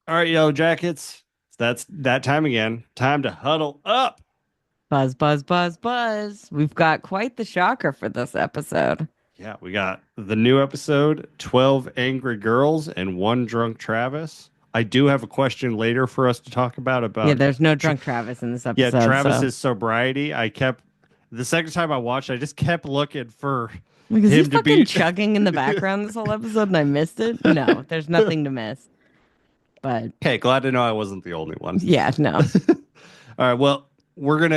All right, Yellow Jackets. That's that time again. Time to huddle up. Buzz, buzz, buzz, buzz. We've got quite the shocker for this episode. Yeah, we got the new episode 12 Angry Girls and One Drunk Travis. I do have a question later for us to talk about Yeah, about there's no tr drunk Travis in this yeah, episode, so Travis's sobriety. The second time I watched, I just kept looking for like, is he him to fucking be. chugging in the background this whole episode and I missed it? No, there's nothing to miss. But Okay, glad to know I wasn't the only one. yeah, no. All right, well, we're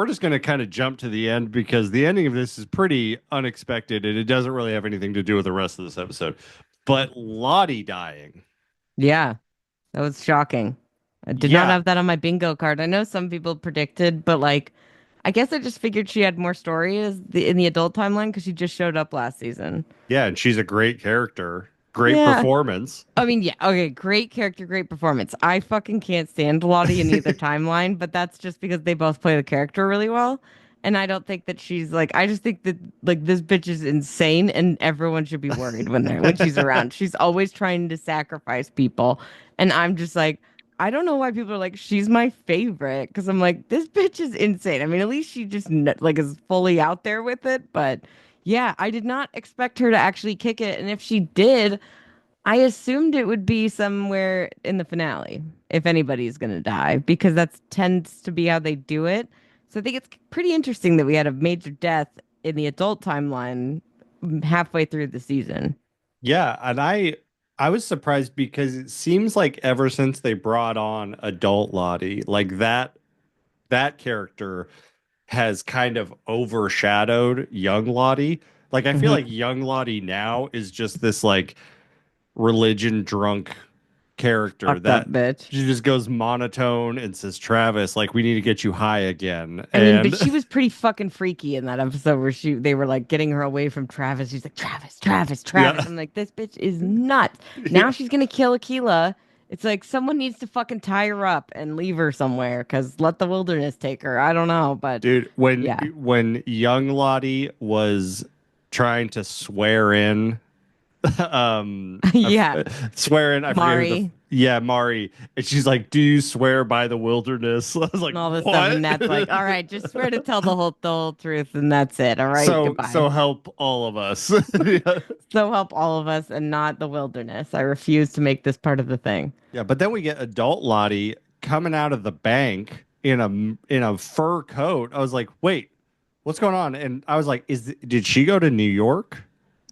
just gonna kind of jump to the end because the ending of this is pretty unexpected and it doesn't really have anything to do with the rest of this episode. But Lottie dying. Yeah, that was shocking. I did not Yeah, have that on my bingo card. I know some people predicted, but like, I guess I just figured she had more story in the adult timeline because she just showed up last season. yeah, and she's a great character. Great Yeah. performance. I mean, yeah, okay, great character, great performance. I fucking can't stand Lottie in either timeline, but that's just because they both play the character really well. And I don't think that she's like, I just think that like this bitch is insane and everyone should be worried when she's around. She's always trying to sacrifice people. And I'm just like, I don't know why people are like, she's my favorite. Because I'm like, this bitch is insane. I mean, at least she just like is fully out there with it. But yeah, I did not expect her to actually kick it. And if she did, I assumed it would be somewhere in the finale, if anybody's going to die, because that tends to be how they do it. So I think it's pretty interesting that we had a major death in the adult timeline halfway through the season. Yeah, and I was surprised because it seems like ever since they brought on adult Lottie, like that character has kind of overshadowed young Lottie. Like I feel like Hmm. young Lottie now is just this like religion drunk character Fucked up that bitch. she just goes monotone and says, Travis, like we need to get you high again. I mean, but And she was pretty fucking freaky in that episode where they were like getting her away from Travis. She's like, Travis, Travis, Travis. yeah, I'm like, this bitch is nuts. Now yeah, she's gonna kill Aquila. It's like someone needs to fucking tie her up and leave her somewhere because let the wilderness take her. I don't know, but dude, yeah. when young Lottie was trying to swear in Yeah. swearing, I forget who Mari yeah, Mari, and she's like, do you swear by the wilderness? I was like, and all this stuff. what? And that's like, all right, just swear to tell the whole truth and that's it. All right, So goodbye. help all of us. So help all of us and not the wilderness. I refuse to make this part of the thing. Yeah, but then we get adult Lottie coming out of the bank in a fur coat. I was like, wait, what's going on? And I was like, did she go to New York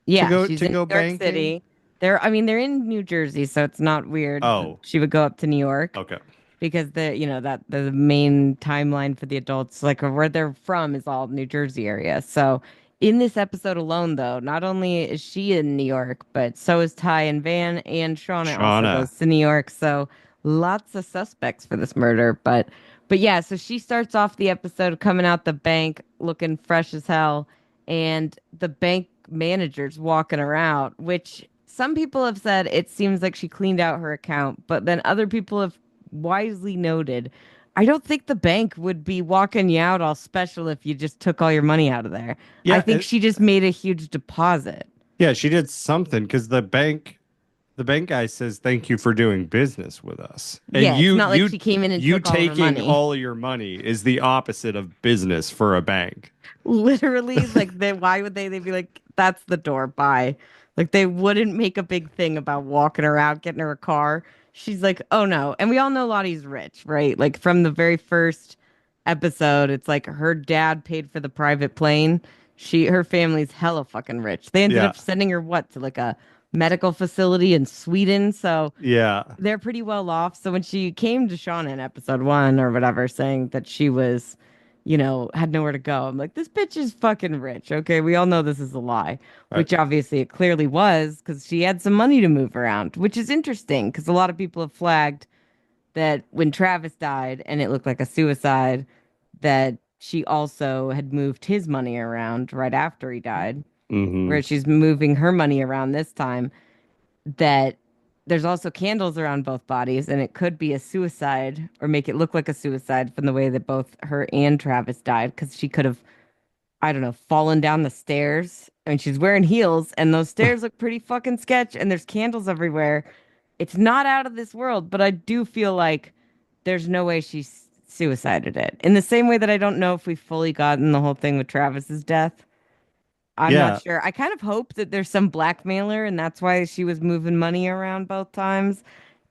Yeah, she's to in go New York banking? City. I mean, they're in New Jersey, so it's not weird that Oh, she would go up to New York okay. because that the main timeline for the adults, like where they're from, is all New Jersey area. So in this episode alone, though, not only is she in New York, but so is Ty and Van, and Shauna also Shauna. goes to New York. So lots of suspects for this murder. But yeah, so she starts off the episode coming out the bank looking fresh as hell, and the bank manager's walking her out, which some people have said it seems like she cleaned out her account, but then other people have wisely noted, I don't think the bank would be walking you out all special if you just took all your money out of there. I Yeah, think she just made a huge deposit. yeah, she did something because the bank guy says thank you for doing business with us. And Yeah, it's not like she came in and you took all of her taking money. all of your money is the opposite of business for a bank. Literally, like why would they'd be like, that's the door, bye. Like they wouldn't make a big thing about walking her out, getting her a car. She's like, oh no. And we all know Lottie's rich, right? Like from the very first episode, it's like her dad paid for the private plane. Her family's hella fucking rich. They ended Yeah. up sending her what to like a medical facility in Sweden. So Yeah. they're pretty well off. So when she came to Shauna in episode one or whatever, saying that she was, had nowhere to go, I'm like, this bitch is fucking rich. Okay. We all know this is a lie, Right. which obviously it clearly was because she had some money to move around, which is interesting because a lot of people have flagged that when Travis died and it looked like a suicide, that she also had moved his money around right after he died, Hmm. where she's moving her money around this time that there's also candles around both bodies, and it could be a suicide or make it look like a suicide from the way that both her and Travis died, because she could have, I don't know, fallen down the stairs. I mean, she's wearing heels, and those stairs look pretty fucking sketch, and there's candles everywhere. It's not out of this world, but I do feel like there's no way she suicided it. In the same way that I don't know if we've fully gotten the whole thing with Travis's death. I'm not Yeah. sure. I kind of hope that there's some blackmailer and that's why she was moving money around both times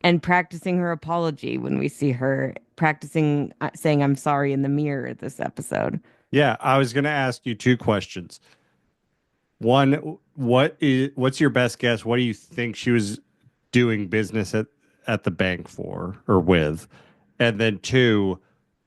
and practicing her apology when we see her practicing saying I'm sorry in the mirror this episode. Yeah. I was going to ask you two questions. One, what's your best guess? What do you think she was doing business at the bank for or with? And then two,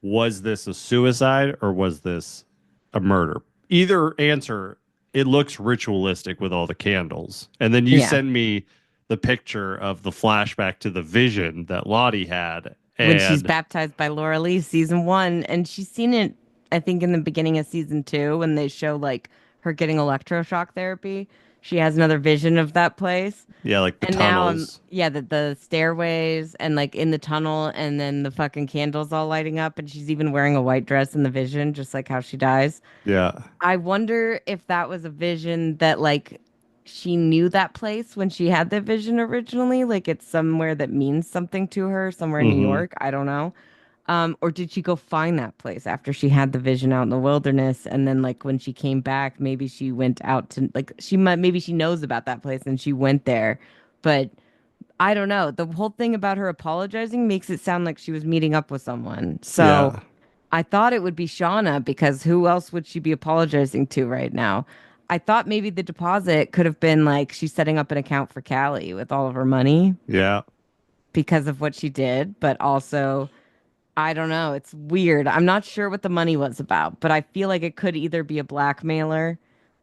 was this a suicide or was this a murder? Either answer, it looks ritualistic with all the candles. And then you Yeah. send me the picture of the flashback to the vision that Lottie had. When she's And baptized by Laura Lee, season one, and she's seen it, I think, in the beginning of season two when they show like her getting electroshock therapy. She has another vision of that place. yeah, like the And now I'm tunnels. yeah, the stairways and like in the tunnel and then the fucking candles all lighting up and she's even wearing a white dress in the vision, just like how she dies. Yeah. I wonder if that was a vision that like she knew that place when she had the vision originally, like it's somewhere that means something to her, somewhere in New Hmm. York. I don't know. Or did she go find that place after she had the vision out in the wilderness? And then, like, when she came back, maybe she went out to, like, she might, maybe she knows about that place and she went there. But I don't know. The whole thing about her apologizing makes it sound like she was meeting up with someone. So Yeah. I thought it would be Shauna because who else would she be apologizing to right now? I thought maybe the deposit could have been like she's setting up an account for Callie with all of her money Yeah. because of what she did, but also I don't know. It's weird. I'm not sure what the money was about, but I feel like it could either be a blackmailer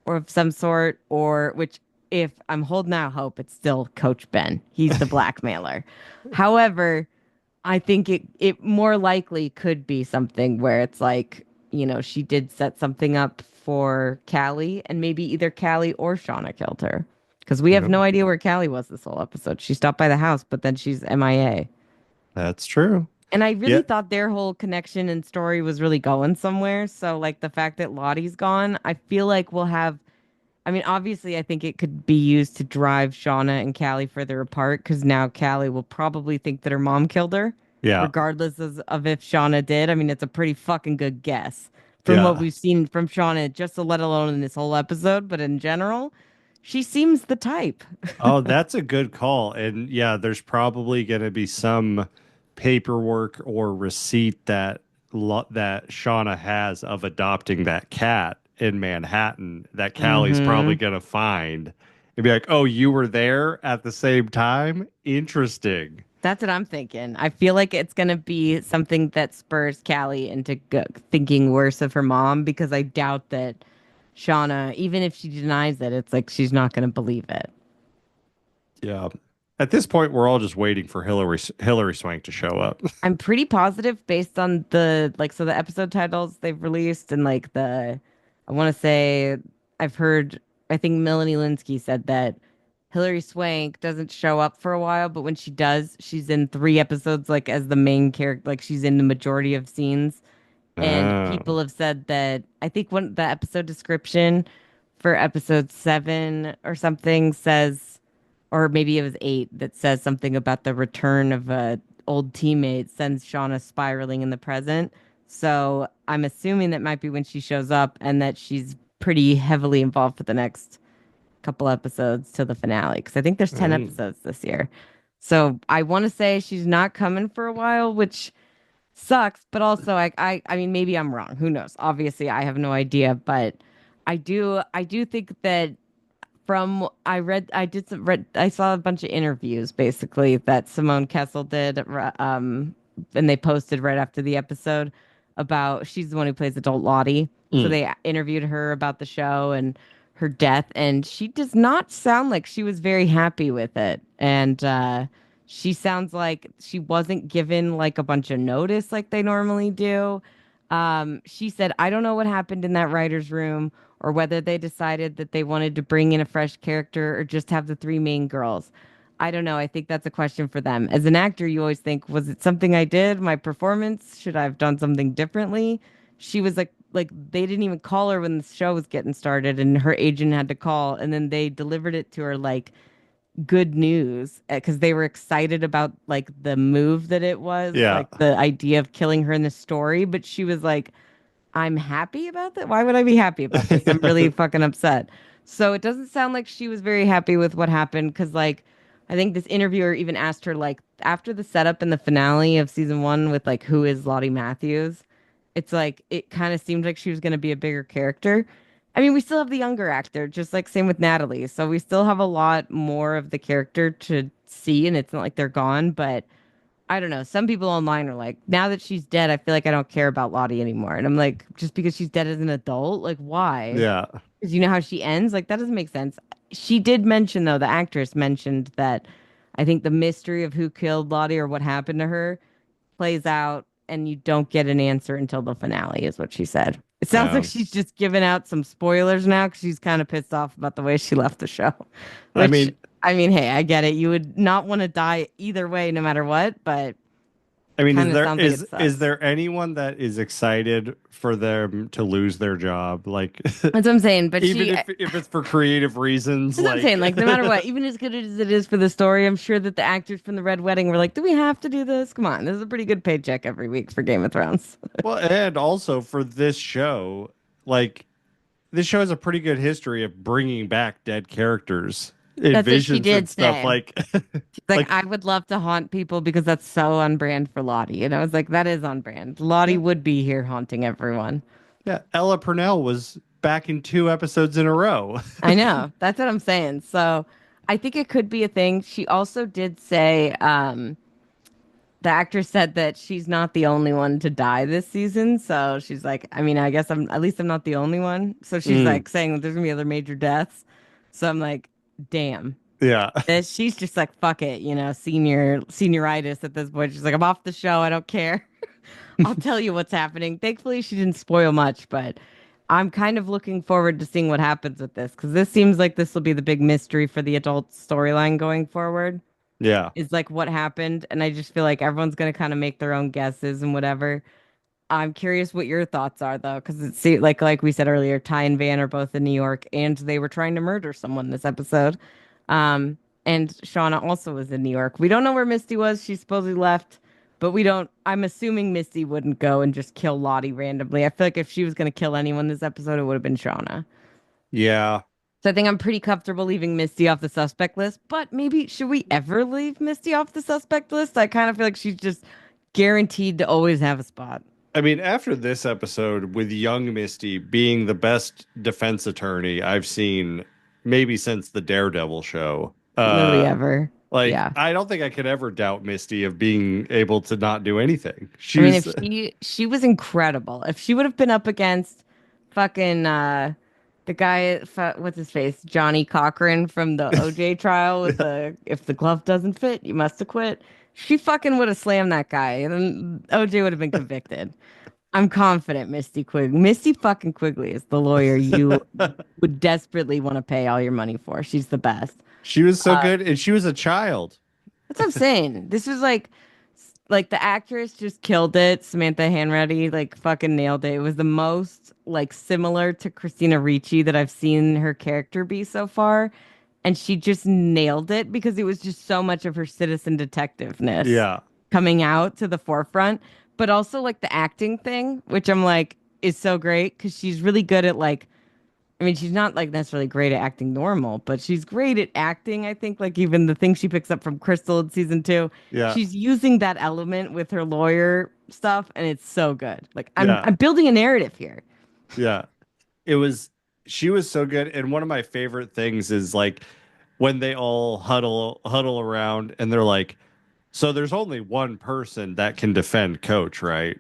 or of some sort, or which, if I'm holding out hope, it's still Coach Ben. He's the blackmailer. However, I think it more likely could be something where it's like, she did set something up for Callie, and maybe either Callie or Shauna killed her. Because we have Yeah. no idea where Callie was this whole episode. She stopped by the house, but then she's MIA. That's true. And I Yeah. really thought their whole connection and story was really going somewhere. So, like, the fact that Lottie's gone, I feel like we'll have. I mean, obviously, I think it could be used to drive Shauna and Callie further apart because now Callie will probably think that her mom killed her, Yeah. regardless of if Shauna did. I mean, it's a pretty fucking good guess from what Yeah. we've seen from Shauna, just to let alone in this whole episode. But in general, she seems the type. Oh, that's a good call. And yeah, there's probably going to be some paperwork or receipt that Shauna has of adopting that cat in Manhattan that Callie's probably Mm-hmm. going to find and be like, "Oh, you were there at the same time? Interesting." That's what I'm thinking. I feel like it's going to be something that spurs Callie into thinking worse of her mom because I doubt that Shauna, even if she denies it, it's like she's not going to believe it. Yeah. At this point, we're all just waiting for Hillary Swank to show up. I'm pretty positive based on so the episode titles they've released and like I want to say I've heard, I think Melanie Linsky said that Hilary Swank doesn't show up for a while, but when she does, she's in 3 episodes, like as the main character, like she's in the majority of scenes. And Oh. people have said that I think one the episode description for episode 7 or something says, or maybe it was 8, that says something about the return of a old teammate sends Shauna spiraling in the present. So I'm assuming that might be when she shows up and that she's pretty heavily involved for the next couple episodes to the finale because I think there's 10 Mm. episodes this year. So I want to say she's not coming for a while, which sucks, but also I mean maybe I'm wrong. Who knows? Obviously, I have no idea, but I do think that from I did some read I saw a bunch of interviews basically that Simone Kessel did and they posted right after the episode about she's the one who plays adult Lottie. So Mm. they interviewed her about the show and her death and she does not sound like she was very happy with it. And she sounds like she wasn't given like a bunch of notice like they normally do. She said, I don't know what happened in that writer's room or whether they decided that they wanted to bring in a fresh character or just have the 3 main girls. I don't know. I think that's a question for them. As an actor, you always think, was it something I did? My performance? Should I have done something differently? She was like they didn't even call her when the show was getting started and her agent had to call and then they delivered it to her like good news because they were excited about like the move that it was, Yeah. like the idea of killing her in the story. But she was like, I'm happy about that. Why would I be happy about this? I'm really fucking upset. So it doesn't sound like she was very happy with what happened because, like, I think this interviewer even asked her, like, after the setup in the finale of season one with, like, who is Lottie Matthews? It's like, it kind of seemed like she was going to be a bigger character. I mean, we still have the younger actor, just like same with Natalie. So we still have a lot more of the character to see, and it's not like they're gone, but. I don't know. Some people online are like, now that she's dead, I feel like I don't care about Lottie anymore. And I'm like, just because she's dead as an adult? Like, why? Yeah. Because you know how she ends? Like, that doesn't make sense. She did mention, though, the actress mentioned that I think the mystery of who killed Lottie or what happened to her plays out and you don't get an answer until the finale, is what she said. It sounds like Um, she's just giving out some spoilers now because she's kind of pissed off about the way she left the show, I which mean, I mean, hey, I get it. You would not want to die either way, no matter what, but I mean, kind of sounds like it is sucks. there anyone that is excited for them to lose their job? Like, That's what I'm saying. But even she, if it's for creative reasons, that's what I'm like, saying. Like, no matter what, even as good as it is for the story, I'm sure that the actors from the Red Wedding were like, do we have to do this? Come on. This is a pretty good paycheck every week for Game of Thrones. well, and also for this show, like, this show has a pretty good history of bringing back dead characters in That's what she visions and did stuff. say. Like, She's like, like, I would love to haunt people because that's so on brand for Lottie. And I was like, that is on brand. Lottie yeah, would be here haunting everyone. yeah. Ella Purnell was back in 2 episodes in a row. I know. That's what I'm saying. So I think it could be a thing. She also did say, the actress said that she's not the only one to die this season. So she's like, I mean, I guess I'm at least I'm not the only one. So she's Mm, like saying that there's gonna be other major deaths. So I'm like, damn. yeah, She's just like, fuck it, senioritis at this point. She's like, I'm off the show. I don't care. I'll tell you what's happening. Thankfully, she didn't spoil much, but I'm kind of looking forward to seeing what happens with this because this seems like this will be the big mystery for the adult storyline going forward yeah, is like what happened. And I just feel like everyone's going to kind of make their own guesses and whatever. I'm curious what your thoughts are though, because it's like we said earlier, Ty and Van are both in New York and they were trying to murder someone this episode. Um, and Shauna also was in New York. We don't know where Misty was. She supposedly left, but we don't. I'm assuming Misty wouldn't go and just kill Lottie randomly. I feel like if she was going to kill anyone this episode, it would have been Shauna. yeah. So I think I'm pretty comfortable leaving Misty off the suspect list, but maybe should we ever leave Misty off the suspect list? I kind of feel like she's just guaranteed to always have a spot. I mean, after this episode, with young Misty being the best defense attorney I've seen, maybe since the Daredevil show, Literally ever. like Yeah. I don't think I could ever doubt Misty of being able to not do anything. I She mean, was, if she was incredible. If she would have been up against fucking the guy what's his face? Johnny Cochran from the OJ trial with the if the glove doesn't fit, you must have quit. She fucking would have slammed that guy and then OJ would have been convicted. I'm confident Misty fucking Quigley is the lawyer you would desperately want to pay all your money for. She's the best. she was so Uh, good, and she was a child. that's what I'm saying. This was like the actress just killed it. Samantha Hanratty like fucking nailed it. It was the most like similar to Christina Ricci that I've seen her character be so far. And she just nailed it because it was just so much of her citizen detectiveness Yeah, coming out to the forefront. But also like the acting thing, which I'm like is so great because she's really good at like I mean, she's not like necessarily great at acting normal, but she's great at acting. I think like even the thing she picks up from Crystal in season two, yeah, she's using that element with her lawyer stuff, and it's so good. Like I'm yeah, I'm building a narrative here. yeah. It was, she was so good. And one of my favorite things is like when they all huddle around and they're like, so there's only one person that can defend Coach, right?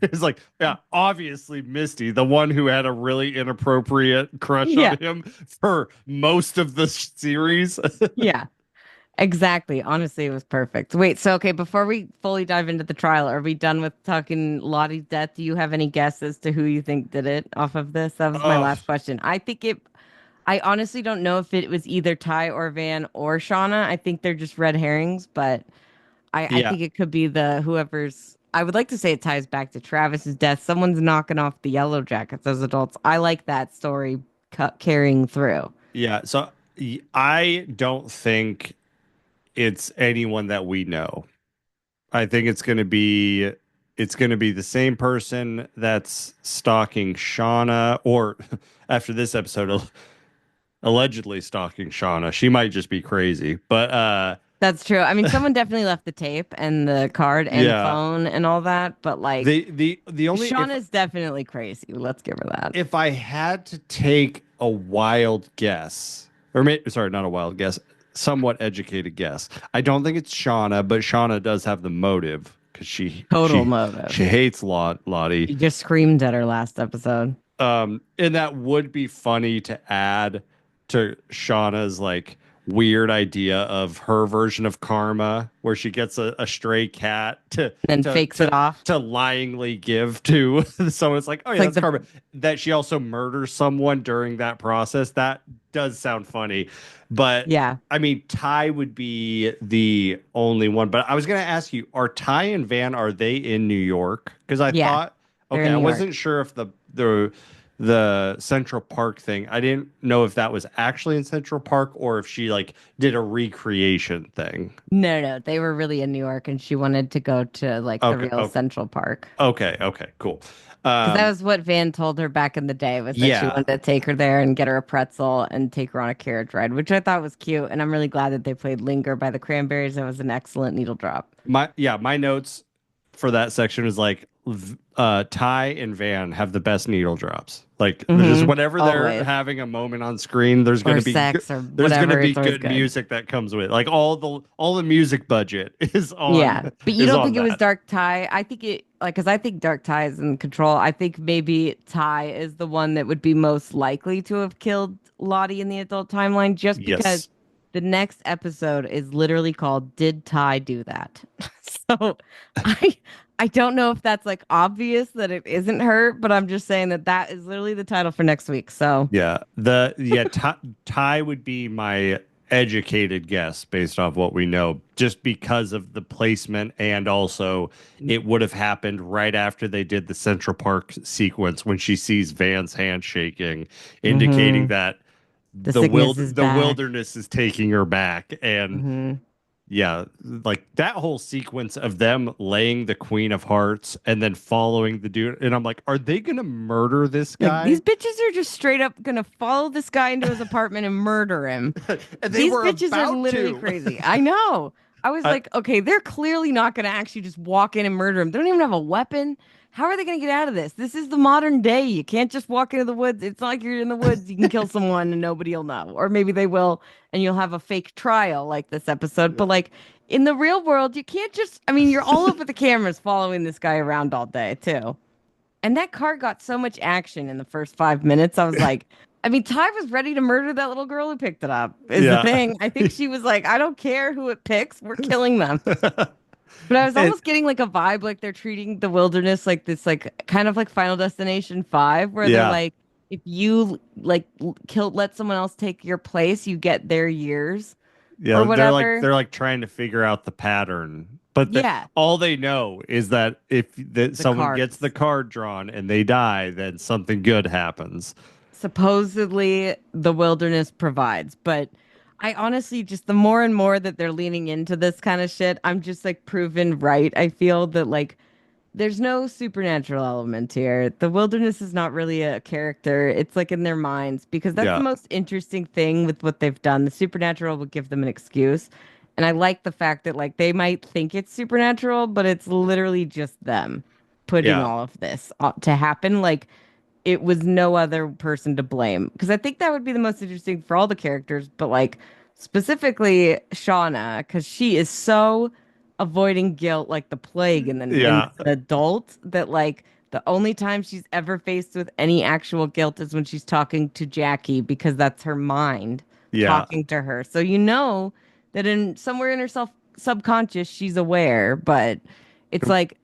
It's like, yeah, obviously Misty, the one who had a really inappropriate crush on Yeah, him for most of the series. yeah, exactly. Honestly, it was perfect. Wait, so okay, before we fully dive into the trial, are we done with talking Lottie's death? Do you have any guess as to who you think did it off of this? That was my Oh, last question. I honestly don't know if it was either Ty or Van or Shauna. I think they're just red herrings, but I yeah, think it could be the whoever's. I would like to say it ties back to Travis's death. Someone's knocking off the Yellowjackets as adults. I like that story carrying through. yeah. So I don't think it's anyone that we know. I think it's going to be the same person that's stalking Shauna, or after this episode, allegedly stalking Shauna. She might just be crazy, but That's true. I mean, someone definitely left the tape and the card and yeah. phone and all that, but like The only Shauna's definitely crazy. Let's give her that. if I had to take a wild guess, sorry, not a wild guess, somewhat educated guess, I don't think it's Shauna, but Shauna does have the motive because she Total she motive. she hates Lottie. She just screamed at her last episode. And that would be funny to add to Shauna's like weird idea of her version of karma, where she gets a stray cat And then to fakes it to off. to lyingly give to someone. It's like, oh It's yeah, like that's the karma. That she also murders someone during that process. That does sound funny, but yeah, I mean, Ty would be the only one. But I was gonna ask you, are Ty and Van, are they in New York? Because I yeah. thought, They're okay, in I New York. wasn't sure if the Central Park thing. I didn't know if that was actually in Central Park or if she like did a recreation thing. No, no, they were really in New York and she wanted to go to like the Okay, real okay, Central Park. okay, cool. Because that Um, was what Van told her back in the day was that she yeah, wanted to take her there and get her a pretzel and take her on a carriage ride, which I thought was cute. And I'm really glad that they played Linger by the Cranberries. That was an excellent needle drop. my notes for that section is like Ty and Van have the best needle drops. Like there's just whenever they're Always. having a moment on screen, Or sex or there's gonna whatever. be It's always good good. music that comes with it. Like all the music budget is on Yeah. But you is don't on think it was that. Dark Ty? I think it, like, because I think Dark Ty is in control. I think maybe Ty is the one that would be most likely to have killed Lottie in the adult timeline just because Yes. the next episode is literally called Did Ty Do That? So I I don't know if that's like obvious that it isn't her, but I'm just saying that that is literally the title for next week. So Ty would be my educated guess based off what we know, just because of the placement, and also it would have happened right after they did the Central Park sequence when she sees Van's hand shaking, indicating mhm, that the sickness is the back. wilderness is taking her back. And Hmm. yeah, like that whole sequence of them laying the Queen of Hearts and then following the dude, and I'm like, are they gonna murder this Like these guy? bitches are just straight up gonna follow this guy into his apartment and murder him. And they These were bitches are about literally to. crazy. I know. I was I, like, okay, they're clearly not gonna actually just walk in and murder him. They don't even have a weapon. How are they gonna get out of this? This is the modern day. You can't just walk into the woods. It's not like you're in the woods. You can kill someone and nobody will know. Or maybe they will and you'll have a fake trial like this episode. But like in the real world, you can't just I mean, you're all over the cameras following this guy around all day too. And that car got so much action in the first 5 minutes. I was like, I mean, Ty was ready to murder that little girl who picked it up, is the yeah. thing. I think she was like, I don't care who it picks, we're killing them. But I was And almost getting like a vibe like they're treating the wilderness like this, like kind of like Final Destination 5, where they're yeah, like, if you like let someone else take your place, you get their years or yeah, whatever. they're like trying to figure out the pattern, but Yeah, all they know is that if that the someone gets the cards. card drawn and they die, then something good happens. Supposedly the wilderness provides, but I honestly just the more and more that they're leaning into this kind of shit, I'm just like proven right. I feel that like there's no supernatural element here. The wilderness is not really a character. It's like in their minds because that's the Yeah, most interesting thing with what they've done. The supernatural would give them an excuse. And I like the fact that like they might think it's supernatural, but it's literally just them putting yeah, all of this to happen. Like it was no other person to blame because I think that would be the most interesting for all the characters, but like specifically Shauna because she is so avoiding guilt like the plague and then and yeah, as an adult that like the only time she's ever faced with any actual guilt is when she's talking to Jackie because that's her mind yeah. talking to her. So you know that in somewhere in her self subconscious she's aware, but it's like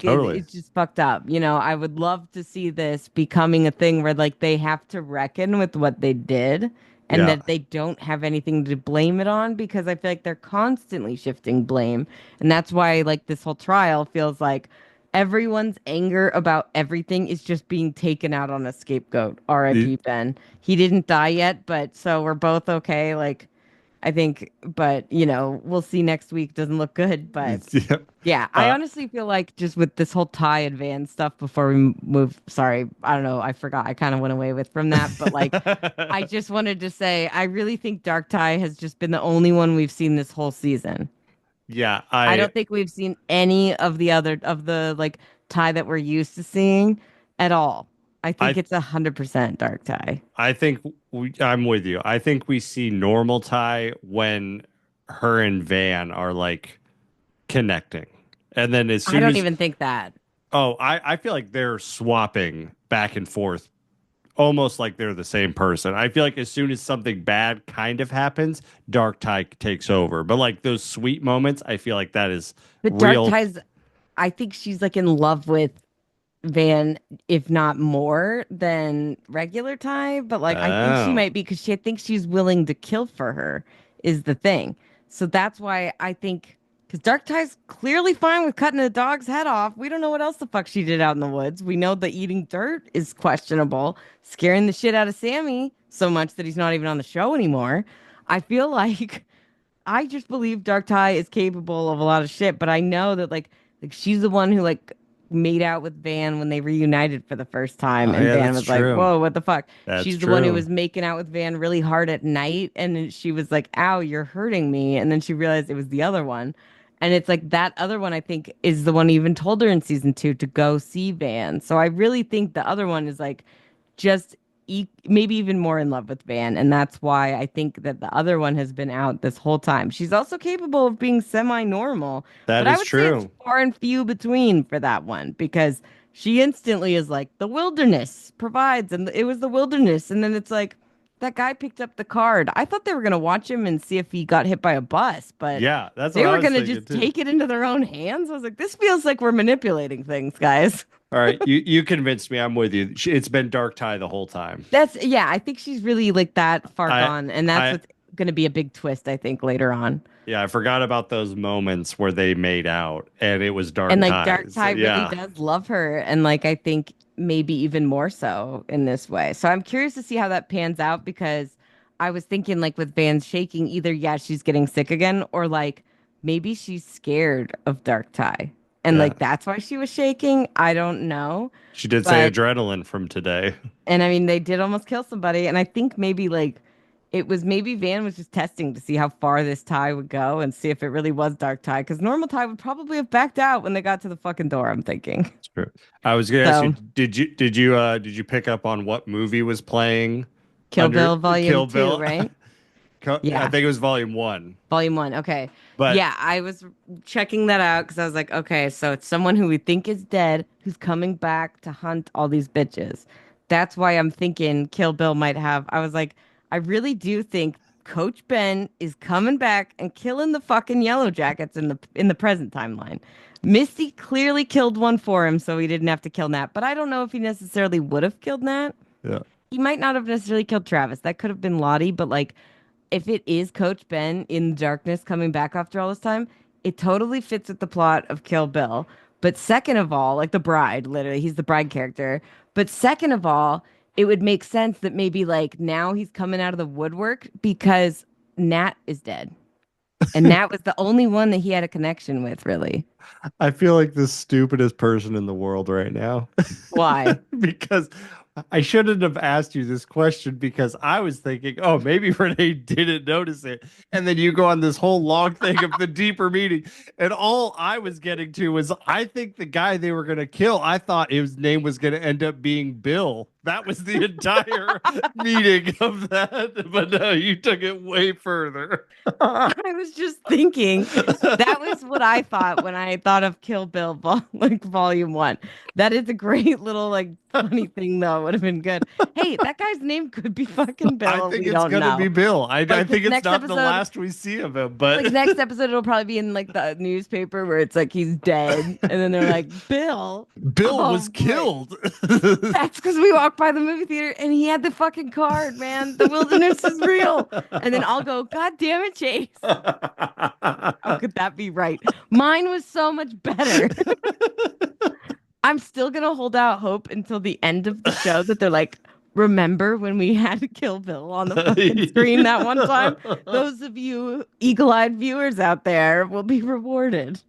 Totally. it's just fucked up. You know, I would love to see this becoming a thing where like they have to reckon with what they did and Yeah, that they don't have anything to blame it on because I feel like they're constantly shifting blame. And that's why like this whole trial feels like everyone's anger about everything is just being taken out on a scapegoat. R.I.P. Ben. He didn't die yet, but so we're both okay. Like, I think, but we'll see next week. Doesn't look good, but Yeah. yeah, I Uh, honestly feel like just with this whole Ty and Van stuff before we move, sorry, I don't know, I forgot. I kind of went away with from that, but like, I just wanted to say, I really think Dark Ty has just been the only one we've seen this whole season. yeah, I don't think we've seen any of the other of the like Ty that we're used to seeing at all. I think I it's 100% Dark Ty. I think I'm with you. I think we see normal Ty when her and Van are like connecting. And then as I soon don't as even think that. I feel like they're swapping back and forth almost like they're the same person. I feel like as soon as something bad kind of happens, Dark Ty takes over. But like those sweet moments, I feel like that is But Dark real. Ty's, I think she's like in love with Van, if not more than regular Ty. But like, I think she Oh, might be because she thinks she's willing to kill for her, is the thing. So that's why I think, because Dark Ty's clearly fine with cutting a dog's head off. We don't know what else the fuck she did out in the woods. We know the eating dirt is questionable, scaring the shit out of Sammy so much that he's not even on the show anymore. I feel like I just believe Dark Ty is capable of a lot of shit, but I know that like she's the one who like made out with Van when they reunited for the first time, oh and yeah, Van that's was like, true. "Whoa, what the fuck?" That's She's the one who true. was making out with Van really hard at night, and then she was like, "Ow, you're hurting me," and then she realized it was the other one. And it's like that other one, I think, is the one who even told her in season 2 to go see Van. So I really think the other one is like just maybe even more in love with Van. And that's why I think that the other one has been out this whole time. She's also capable of being semi normal, That but I is would say it's true. far and few between for that one because she instantly is like, the wilderness provides, and it was the wilderness. And then it's like, that guy picked up the card. I thought they were going to watch him and see if he got hit by a bus, but Yeah, that's what they I were was going to thinking just too. take it into their own hands. I was like, this feels like we're manipulating things, guys. All right, you convinced me. I'm with you. It's been Dark Ty the whole time. Yeah, I think she's really like that far I gone, and that's I what's going to be a big twist, I think, later on. Yeah, I forgot about those moments where they made out and it was And Dark like Dark Ties. Ty really Yeah, does love her, and like I think maybe even more so in this way. So I'm curious to see how that pans out because I was thinking like with Van shaking, either yeah, she's getting sick again, or like maybe she's scared of Dark Ty. And yeah. like that's why she was shaking. I don't know. She did say But adrenaline from today. And I mean, they did almost kill somebody. And I think maybe like it was maybe Van was just testing to see how far this tie would go and see if it really was dark tie. Because normal tie would probably have backed out when they got to the fucking door, I'm thinking. It's true. I was gonna ask you, So did you pick up on what movie was playing Kill under Bill Volume Kill 2, Bill? right? I Yeah. think it was Volume One, Volume 1. Okay. but Yeah, I was checking that out because I was like, okay, so it's someone who we think is dead who's coming back to hunt all these bitches. That's why I'm thinking Kill Bill might have. I was like, I really do think Coach Ben is coming back and killing the fucking Yellowjackets in the present timeline. Misty clearly killed one for him, so he didn't have to kill Nat. But I don't know if he necessarily would have killed Nat. yeah, He might not have necessarily killed Travis. That could have been Lottie, but like if it is Coach Ben in the darkness coming back after all this time, it totally fits with the plot of Kill Bill. But second of all, like the bride, literally, he's the bride character. But second of all, it would make sense that maybe like now he's coming out of the woodwork because Nat is dead. And Nat was the only one that he had a connection with, really. I feel like the stupidest person in the world right now. Why? Because I shouldn't have asked you this question because I was thinking, oh, maybe Renee didn't notice it. And then you go on this whole long thing of the deeper meaning. And all I was getting to was I think the guy they were going to kill, I thought his name was going to end up being Bill. That was the entire meaning of that. But no, you took it way further. I was just thinking that was what I thought when I thought of Kill Bill like volume 1. That is a great little like funny thing though. Would have been good. Hey, that guy's name could be fucking I Bill and think we it's don't gonna be know. Bill. I Like his think it's next not the episode, last we see of him, but next episode it'll probably be in like the newspaper where it's like he's dead and then they're like, "Bill." Bill Oh was boy. killed. That's because we walked by the movie theater and he had the fucking card, man. The wilderness is real. And then I'll go, God damn it, Chase. How could that be right? Mine was so much better. I'm still gonna hold out hope until the end of the show that they're like, remember when we had to kill Bill on the fucking screen that one time? Those of you eagle-eyed viewers out there will be rewarded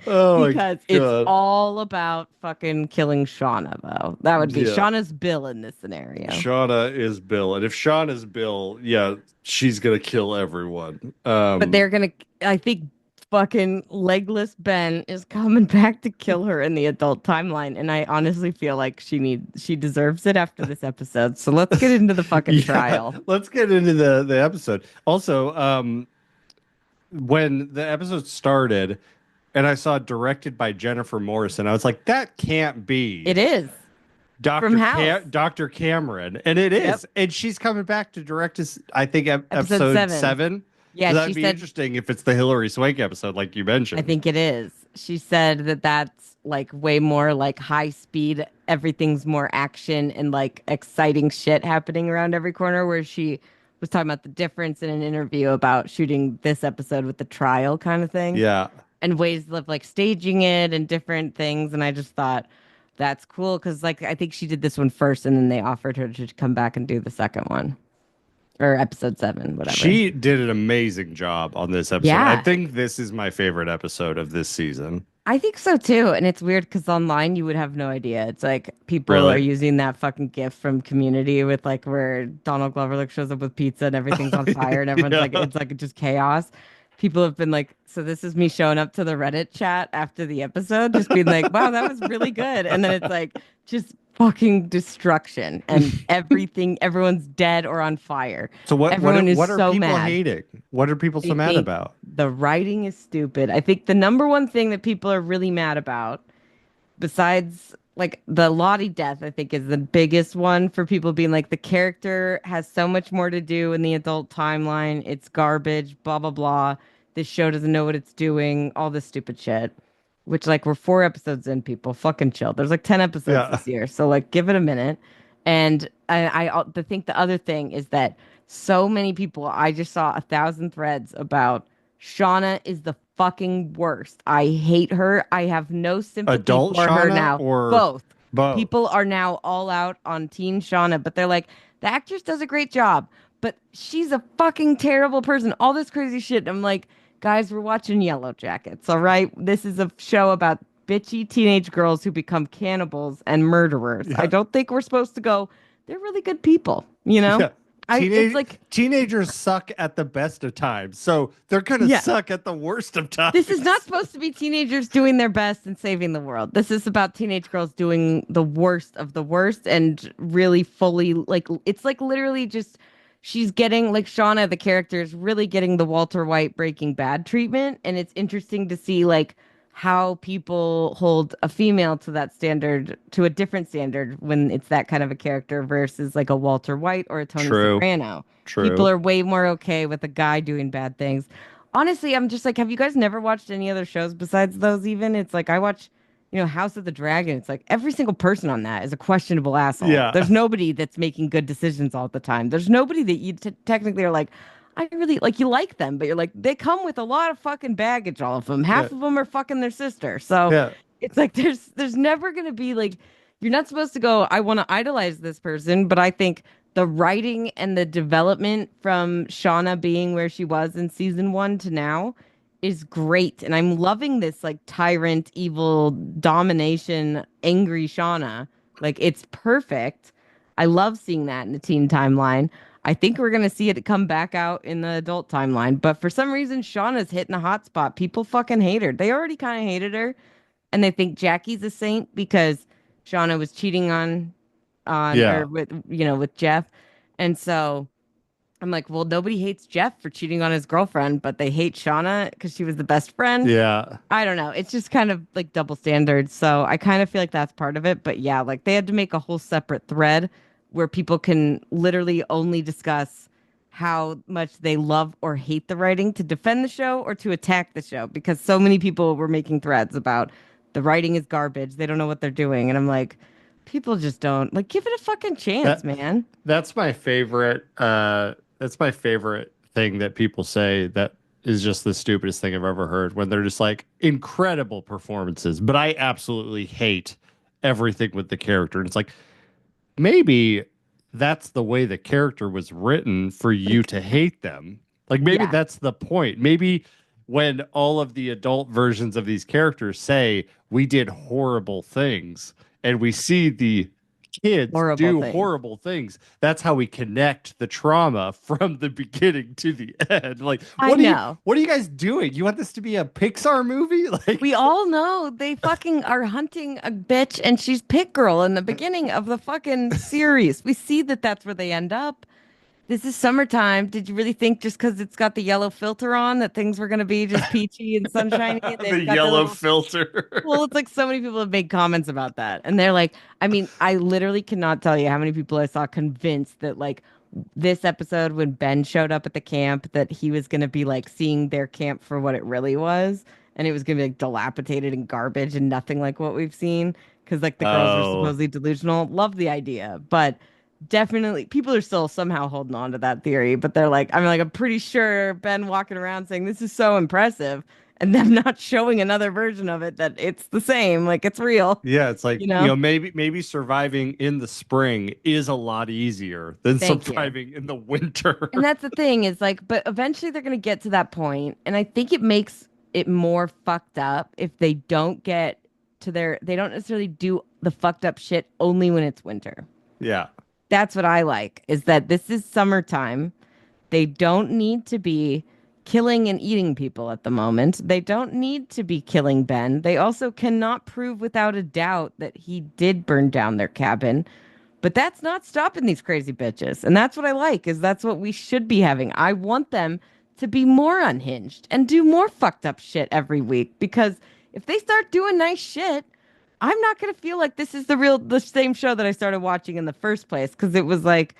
Oh my because it's God. all about fucking killing Shauna, though. That would be Yeah. Shauna's Bill in this scenario. Shauna is Bill. And if Shauna's Bill, yeah, she's gonna kill everyone. But they're gonna, I think fucking legless Ben is coming back to kill her in the adult timeline. And I honestly feel like she deserves it after this episode. So let's get into the fucking Yeah, trial. let's get into the episode. Also, when the episode started and I saw directed by Jennifer Morrison, I was like, that can't be It is from House. Dr. Cameron. And it Yep. is. And she's coming back to direct us, I think, Episode episode 7. 7. So Yeah, she that'd be said, interesting if it's the Hillary Swank episode, like you I mentioned. think it is. She said that that's like way more like high speed. Everything's more action and like exciting shit happening around every corner. Where she was talking about the difference in an interview about shooting this episode with the trial kind of thing Yeah. and ways of like staging it and different things. And I just thought that's cool because like I think she did this one first and then they offered her to come back and do the second one or episode 7, whatever. She did an amazing job on this episode. I Yeah. think this is my favorite episode of this season. I think so too. And it's weird because online you would have no idea. It's like people are Really? using that fucking gif from Community with like where Donald Glover like shows up with pizza and everything's on fire and everyone's like, Yeah. it's like just chaos. People have been like, so this is me showing up to the Reddit chat after the episode, just being like, wow, that was really good. And then it's like just fucking destruction and everything, everyone's dead or on fire. So Everyone is what are so people mad. hating? What are people so They mad think about? the writing is stupid. I think the number one thing that people are really mad about, besides like the Lottie death, I think is the biggest one for people being like the character has so much more to do in the adult timeline. It's garbage, blah blah blah. This show doesn't know what it's doing, all this stupid shit. Which like we're 4 episodes in, people. Fucking chill. There's like 10 episodes Yeah. this year. So like give it a minute. And I think the other thing is that so many people, I just saw 1,000 threads about Shauna is the fucking worst. I hate her. I have no sympathy Adult for her Shauna now. or Both. both? People are now all out on Teen Shauna, but they're like, the actress does a great job, but she's a fucking terrible person. All this crazy shit. I'm like, guys, we're watching Yellowjackets, all right? This is a show about bitchy teenage girls who become cannibals and murderers. I Yeah. don't think we're supposed to go, they're really good people, you know? Yeah. It's like Teenagers suck at the best of times. So they're gonna yeah. suck at the worst of times. This is not supposed to be teenagers doing their best and saving the world. This is about teenage girls doing the worst of the worst and really fully like it's like literally just she's getting like Shauna, the character, is really getting the Walter White Breaking Bad treatment. And it's interesting to see like how people hold a female to that standard, to a different standard when it's that kind of a character versus like a Walter White or a Tony True. Soprano. People True. are way more okay with a guy doing bad things. Honestly, I'm just like, have you guys never watched any other shows besides those even? It's like I watch, House of the Dragon. It's like every single person on that is a questionable asshole. Yeah. There's nobody that's making good decisions all the time. There's nobody that you technically are like, I really like you like them, but you're like, they come with a lot of fucking baggage, all of them. Yeah. Half of them are fucking their sister. So Yeah. it's like there's never gonna be like you're not supposed to go, I want to idolize this person, but I think the writing and the development from Shauna being where she was in season 1 to now is great. And I'm loving this like tyrant, evil, domination, angry Shauna. Like it's perfect. I love seeing that in the teen timeline. I think we're gonna see it come back out in the adult timeline. But for some reason, Shauna's hitting a hot spot. People fucking hate her. They already kind of hated her, and they think Jackie's a saint because Shauna was cheating on Yeah. or with Jeff. And so I'm like, well, nobody hates Jeff for cheating on his girlfriend, but they hate Shauna because she was the best friend. Yeah. I don't know. It's just kind of like double standards. So I kind of feel like that's part of it. But yeah, like they had to make a whole separate thread where people can literally only discuss how much they love or hate the writing to defend the show or to attack the show because so many people were making threads about the writing is garbage. They don't know what they're doing. And I'm like, people just don't like give it a fucking chance, That man. that's my favorite thing that people say that is just the stupidest thing I've ever heard when they're just like incredible performances, but I absolutely hate everything with the character. And it's like, maybe that's the way the character was written for you to hate them. Like maybe Yeah, that's the point. Maybe when all of the adult versions of these characters say we did horrible things and we see the kids horrible do things. horrible things, that's how we connect the trauma from the beginning to the end. Like I know. what are you guys doing? You want this to be a Pixar movie? We Like all know they fucking are hunting a bitch and she's Pit Girl in the beginning of the fucking series. We see that that's where they end up. This is summertime. Did you really think just because it's got the yellow filter on that things were going to be just peachy and sunshiny? And the they've got their yellow little. filter. Well, it's like so many people have made comments about that. And they're like, I mean, I literally cannot tell you how many people I saw convinced that like this episode when Ben showed up at the camp that he was going to be like seeing their camp for what it really was. And it was going to be like dilapidated and garbage and nothing like what we've seen. Because like the girls were Oh, supposedly delusional. Love the idea. But definitely people are still somehow holding on to that theory. But they're like, I'm pretty sure Ben walking around saying this is so impressive and them not showing another version of it that it's the same, like it's real, yeah, it's like, you know? maybe surviving in the spring is a lot easier than Thank you. surviving in the And winter. that's the thing is like, but eventually they're going to get to that point, and I think it makes it more fucked up if they don't get to they don't necessarily do the fucked up shit only when it's winter. Yeah. That's what I like is that this is summertime. They don't need to be killing and eating people at the moment. They don't need to be killing Ben. They also cannot prove without a doubt that he did burn down their cabin. But that's not stopping these crazy bitches. And that's what I like, is that's what we should be having. I want them to be more unhinged and do more fucked up shit every week because if they start doing nice shit, I'm not going to feel like this is the same show that I started watching in the first place because it was like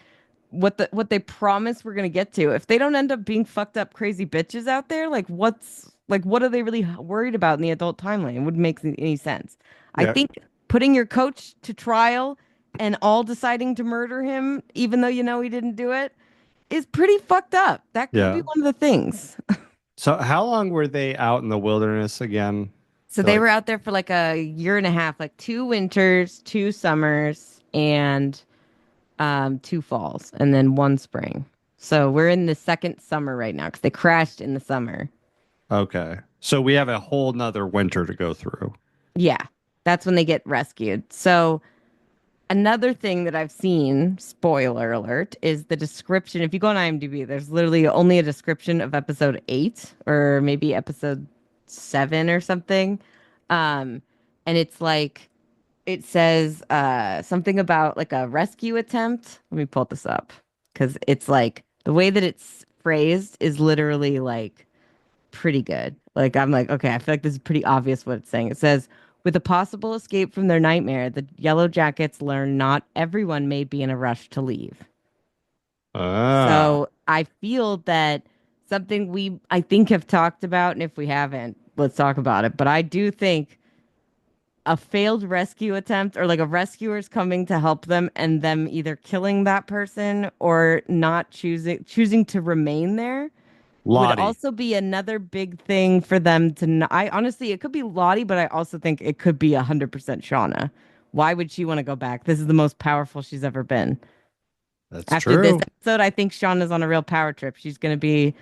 what they promised we're gonna get to. If they don't end up being fucked up crazy bitches out there, what are they really worried about in the adult timeline? It wouldn't make any sense. I Yeah. think putting your coach to trial and all deciding to murder him, even though you know he didn't do it, is pretty fucked up. That could be Yeah. one of the things. So how long were they out in the wilderness again? So They're they like, were out there for like a year and a half, like 2 winters, 2 summers, and 2 falls and then 1 spring. So we're in the second summer right now because they crashed in the summer. okay. So we have a whole nother winter to go through. Yeah, that's when they get rescued. So another thing that I've seen, spoiler alert, is the description. If you go on IMDb, there's literally only a description of episode 8 or maybe episode 7 or something. Um, and it's like it says something about like a rescue attempt. Let me pull this up because it's like the way that it's phrased is literally like pretty good. Like I'm like, okay, I feel like this is pretty obvious what it's saying. It says, with a possible escape from their nightmare, the Yellow Jackets learn not everyone may be in a rush to leave. Ah, So I feel that something I think have talked about, and if we haven't, let's talk about it. But I do think a failed rescue attempt or like a rescuer's coming to help them and them either killing that person or not choosing to remain there would Lottie. also be another big thing for them to I honestly it could be Lottie, but I also think it could be 100% Shauna. Why would she want to go back? This is the most powerful she's ever been. That's After this true. episode, I think Shauna's on a real power trip. She's going to be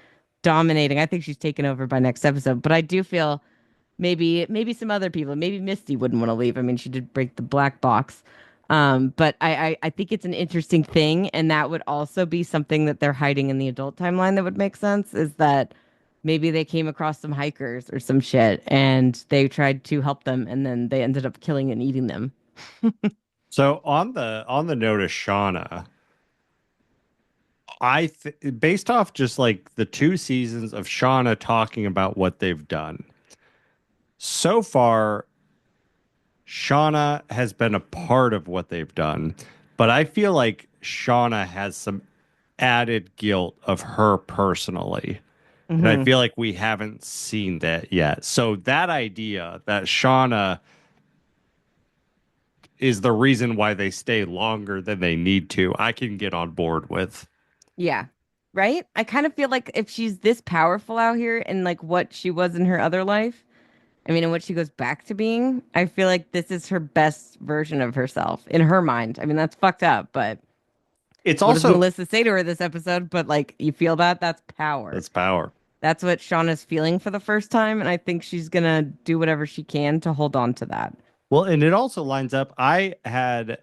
dominating. I think she's taken over by next episode, but I do feel maybe some other people, maybe Misty wouldn't want to leave. I mean, she did break the black box. But I think it's an interesting thing, and that would also be something that they're hiding in the adult timeline that would make sense is that maybe they came across some hikers or some shit and they tried to help them and then they ended up killing and eating them. So on the note of Shauna, based off just like the 2 seasons of Shauna talking about what they've done so far, Shauna has been a part of what they've done, but I feel like Shauna has some added guilt of her personally. And I Hmm. feel like we haven't seen that yet. So that idea that Shauna is the reason why they stay longer than they need to, I can get on board with. Yeah. right? I kind of feel like if she's this powerful out here and like what she was in her other life, I mean, and what she goes back to being, I feel like this is her best version of herself in her mind. I mean, that's fucked up, but It's what does also Melissa say to her this episode? But like, you feel that? That's power. that's power. That's what Shauna's feeling for the first time, and I think she's gonna do whatever she can to hold on to that. Well, and it also lines up. I had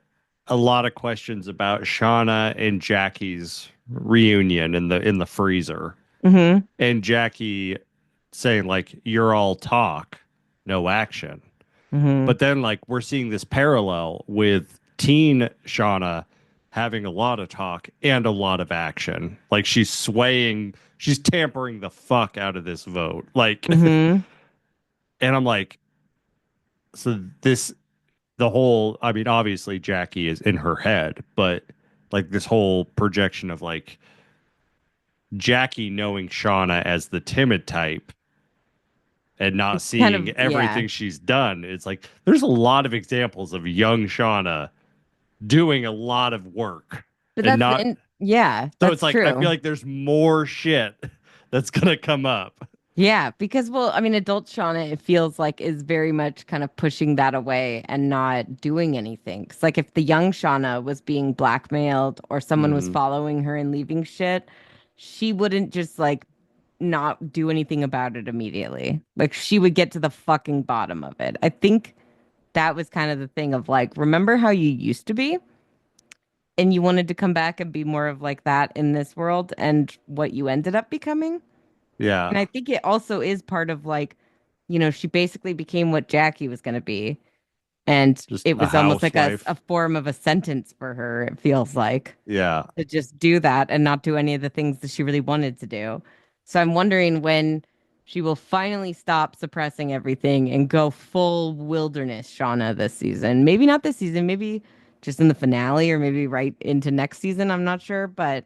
a lot of questions about Shauna and Jackie's reunion in the freezer, Mm-hmm. and Jackie saying like, "You're all talk, no action." Mm-hmm. But then like we're seeing this parallel with teen Shauna having a lot of talk and a lot of action. Like she's swaying, she's tampering the fuck out of this vote. Like, Mm-hmm. and I'm like, so this the whole, I mean, obviously Jackie is in her head, but like this whole projection of like Jackie knowing Shauna as the timid type and not It's kind seeing of yeah. everything she's done. It's like there's a lot of examples of young Shauna doing a lot of work But and that's the not, yeah, so it's that's like I feel true. like there's more shit that's gonna come up. Yeah, because well, I mean, adult Shauna, it feels like is very much kind of pushing that away and not doing anything. It's like if the young Shauna was being blackmailed or someone was Mm, following her and leaving shit, she wouldn't just like not do anything about it immediately. Like she would get to the fucking bottom of it. I think that was kind of the thing of like, remember how you used to be and you wanted to come back and be more of like that in this world and what you ended up becoming? yeah, And I think it also is part of like, she basically became what Jackie was going to be. And just it a was almost like housewife. a form of a sentence for her, it feels like, Yeah, to just do that and not do any of the things that she really wanted to do. So I'm wondering when she will finally stop suppressing everything and go full wilderness Shauna this season. Maybe not this season, maybe just in the finale or maybe right into next season. I'm not sure, but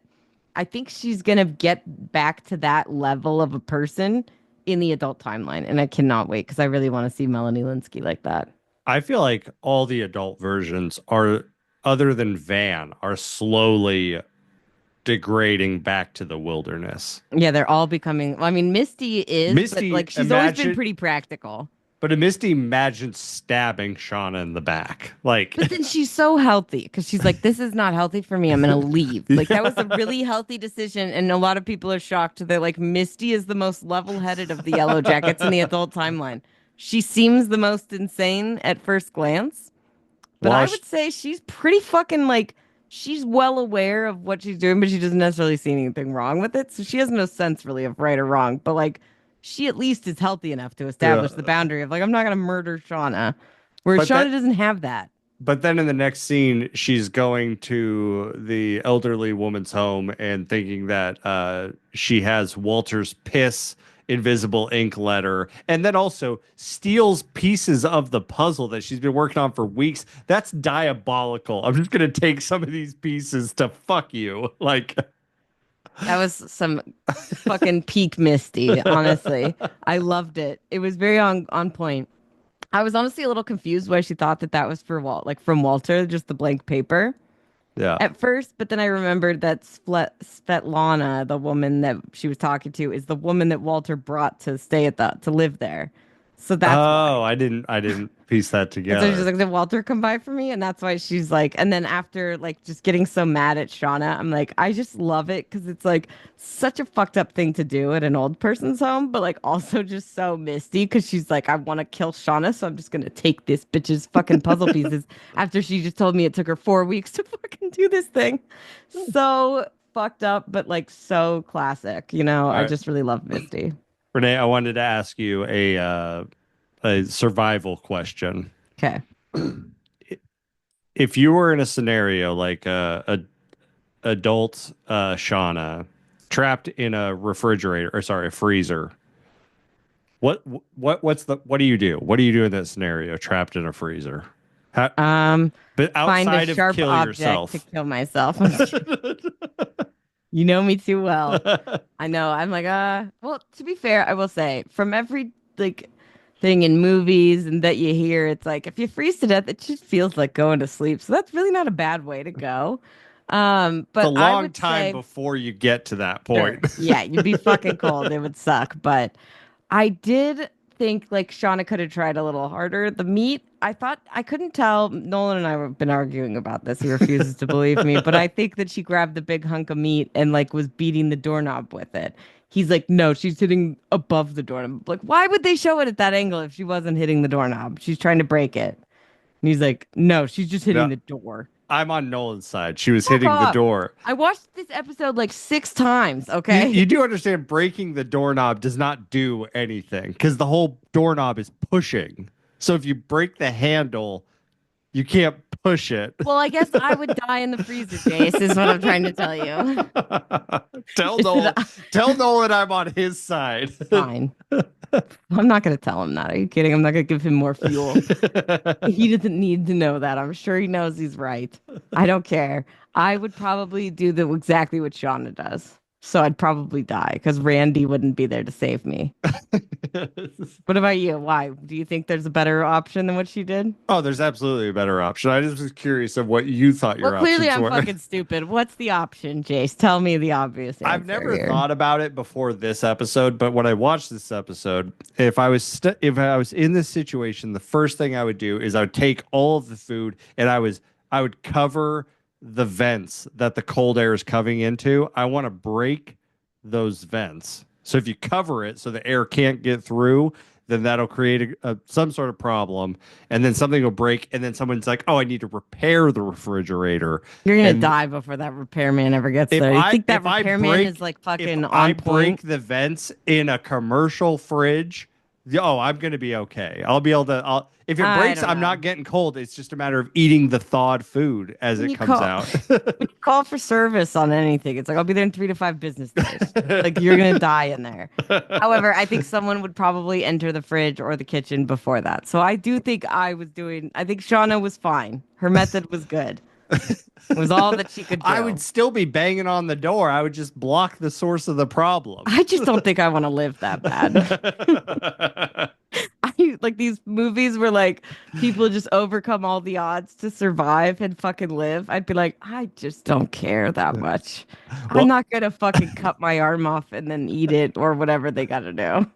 I think she's gonna get back to that level of a person in the adult timeline, and I cannot wait because I really want to see Melanie Linsky like that. I feel like all the adult versions are, other than Van, are slowly degrading back to the wilderness. Yeah, they're all becoming. Well, I mean, Misty is, but Misty like she's always been imagine pretty practical. But Misty imagines stabbing Shauna in the back. Like, But then she's so healthy because she's like, this is not healthy for me. I'm gonna leave. Like that was a yeah. really healthy decision, and a lot of people are shocked. They're like, Misty is the most level-headed of the Yellow Jackets in the adult timeline. She seems the most insane at first glance. But Well, I would say she's pretty fucking like she's well aware of what she's doing, but she doesn't necessarily see anything wrong with it. So she has no sense really of right or wrong. But like she at least is healthy enough to yeah. establish the boundary of like I'm not gonna murder Shauna. Whereas But Shauna that doesn't have that. but then in the next scene, she's going to the elderly woman's home and thinking that she has Walter's piss invisible ink letter, and then also steals pieces of the puzzle that she's been working on for weeks. That's diabolical. I'm just gonna take some of these pieces to fuck you. Like, That was some fucking peak Misty, honestly. I loved it. It was very on point. I was honestly a little confused why she thought that that was for Walt, like from Walter, just the blank paper. yeah. At first, but then I remembered that Svetlana, the woman that she was talking to, is the woman that Walter brought to stay at the to live there. So that's why. Oh, I didn't piece that And so she's together. like, did Walter come by for me? And that's why she's like, and then after like just getting so mad at Shauna, I'm like, I just love it because it's like such a fucked up thing to do at an old person's home, but like also just so misty because she's like, I want to kill Shauna, so I'm just gonna take this bitch's fucking puzzle pieces after she just told me it took her 4 weeks to fucking do this thing. So fucked up, but like so classic, All I right, just really love Misty. Renee, I wanted to ask you a survival question. Okay. If you were in a scenario like a adult Shauna trapped in a refrigerator, or sorry, a freezer, what do you do? What do you do in that scenario, trapped in a freezer? How, Um, but find a outside of sharp kill object to yourself. kill myself. You know me too well. I know. I'm like, well, to be fair, I will say from every like thing in movies and that you hear, it's like if you freeze to death, it just feels like going to sleep. So that's really not a bad way to go. It's a But I long would time say, before you get to that sure, point. yeah, you'd be fucking cold. It would suck. But I did think like Shauna could have tried a little harder. The meat, I thought I couldn't tell. Nolan and I have been arguing about this. He refuses to believe me, but I think that she grabbed the big hunk of meat and like was beating the doorknob with it. He's like, no, she's hitting above the doorknob. Like, why would they show it at that angle if she wasn't hitting the doorknob? She's trying to break it. And he's like, no, she's just hitting No, the door. I'm on Nolan's side. She was Fuck hitting the off. door. I watched this episode like 6 times, You okay? you do understand breaking the doorknob does not do anything because the whole doorknob is pushing. So if you break the handle, you can't push it. Well, I guess I would die in the freezer, Jace, is what I'm trying to tell you. tell Is Nolan, that tell Nolan I'm on his side. fine? I'm not going to tell him that. Are you kidding? I'm not going to give him more fuel. He doesn't need to know that. I'm sure he knows he's right. I don't care. I would probably do the exactly what Shauna does. So I'd probably die because Randy wouldn't be there to save me. What about you? Why? Do you think there's a better option than what she did? Oh, there's absolutely a better option. I just was curious of what you thought Well, your clearly options I'm were. fucking stupid. What's the option, Jace? Tell me the obvious I've answer never here. thought about it before this episode, but when I watched this episode, if I was in this situation, the first thing I would do is I would take all of the food and I would cover the vents that the cold air is coming into. I want to break those vents. So if you cover it so the air can't get through, then that'll create some sort of problem, and then something will break, and then someone's like, "Oh, I need to repair the refrigerator," You're gonna and die before that repairman ever gets there. You think that repairman is like if fucking I on break point? the vents in a commercial fridge, oh, I'm gonna be okay. I'll be able to. If it I breaks, don't I'm know. not getting cold. It's just a matter of eating the thawed food as When it you comes call out. when you call for service on anything, it's like I'll be there in 3 to 5 business days. Like you're gonna die in there. However, I think someone would probably enter the fridge or the kitchen before that. So I do think I think Shauna was fine. Her method was good. It was all that she could I would do. still be banging on the door. I would just block the source of the problem. I just don't think I want to live that bad. I like these movies where like people just overcome all the odds to survive and fucking live. I'd be like, I just don't care that much. I'm Well, not gonna fucking cut my arm off and then eat it or whatever they gotta do.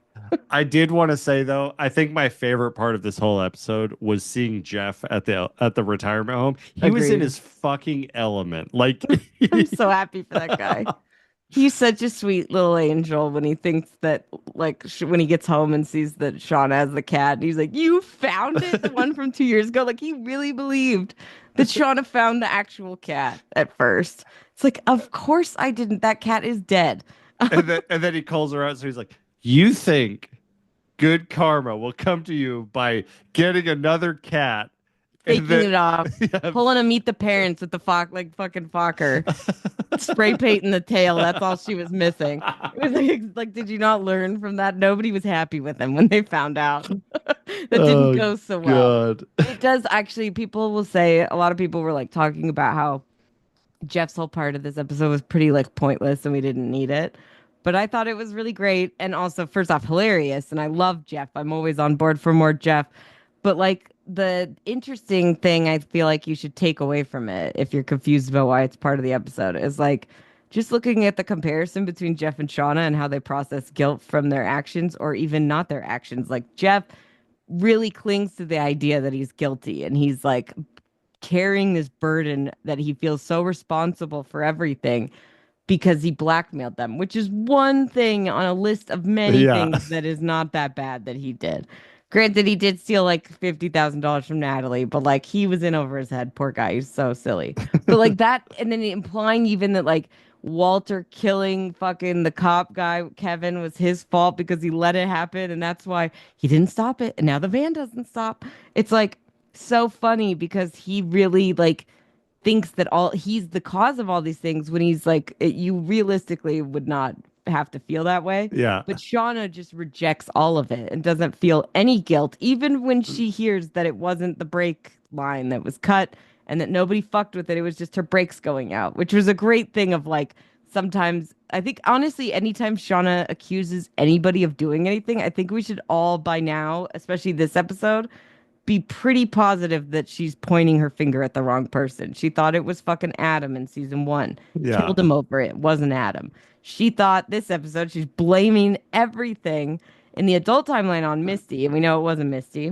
I did want to say though, I think my favorite part of this whole episode was seeing Jeff at the retirement home. He was in Agreed. his fucking element. Like I'm so happy for that guy. He's such a sweet little angel when he thinks that, like, when he gets home and sees that Sean has the cat, and he's like, "You found it, the one from 2 years ago." Like, he really believed that Shauna found the actual cat at first. It's like, of course I didn't. That cat is dead. and then he calls her out. So he's like, "You think good karma will come to you by getting another cat?" And Taking then, it off, yeah, pulling a meet the parents with the like fucking Fokker, spray painting the tail. That's all she was missing. It was like, did you not learn from that? Nobody was happy with him when they found out. That didn't oh go so well. God. It does actually, people will say, a lot of people were like talking about how Jeff's whole part of this episode was pretty like pointless and we didn't need it. But I thought it was really great and also first off hilarious. And I love Jeff. I'm always on board for more Jeff. But like the interesting thing I feel like you should take away from it if you're confused about why it's part of the episode is like just looking at the comparison between Jeff and Shauna and how they process guilt from their actions or even not their actions. Like Jeff really clings to the idea that he's guilty and he's like carrying this burden that he feels so responsible for everything because he blackmailed them, which is one thing on a list of many Yeah. things that is not that bad that he did. Granted, he did steal like $50,000 from Natalie, but like he was in over his head. Poor guy. He's so silly. But like that, and then implying even that like Walter killing fucking the cop guy, Kevin, was his fault because he let it happen. And that's why he didn't stop it. And now the van doesn't stop. It's like so funny because he really like thinks that all he's the cause of all these things when he's like you realistically would not have to feel that way. Yeah. But Shauna just rejects all of it and doesn't feel any guilt, even when she hears that it wasn't the brake line that was cut and that nobody fucked with it. It was just her brakes going out, which was a great thing of like sometimes I think honestly, anytime Shauna accuses anybody of doing anything, I think we should all by now, especially this episode, be pretty positive that she's pointing her finger at the wrong person. She thought it was fucking Adam in season one, Yeah. killed him over it. It wasn't Adam. She thought this episode she's blaming everything in the adult timeline on Misty, and we know it wasn't Misty.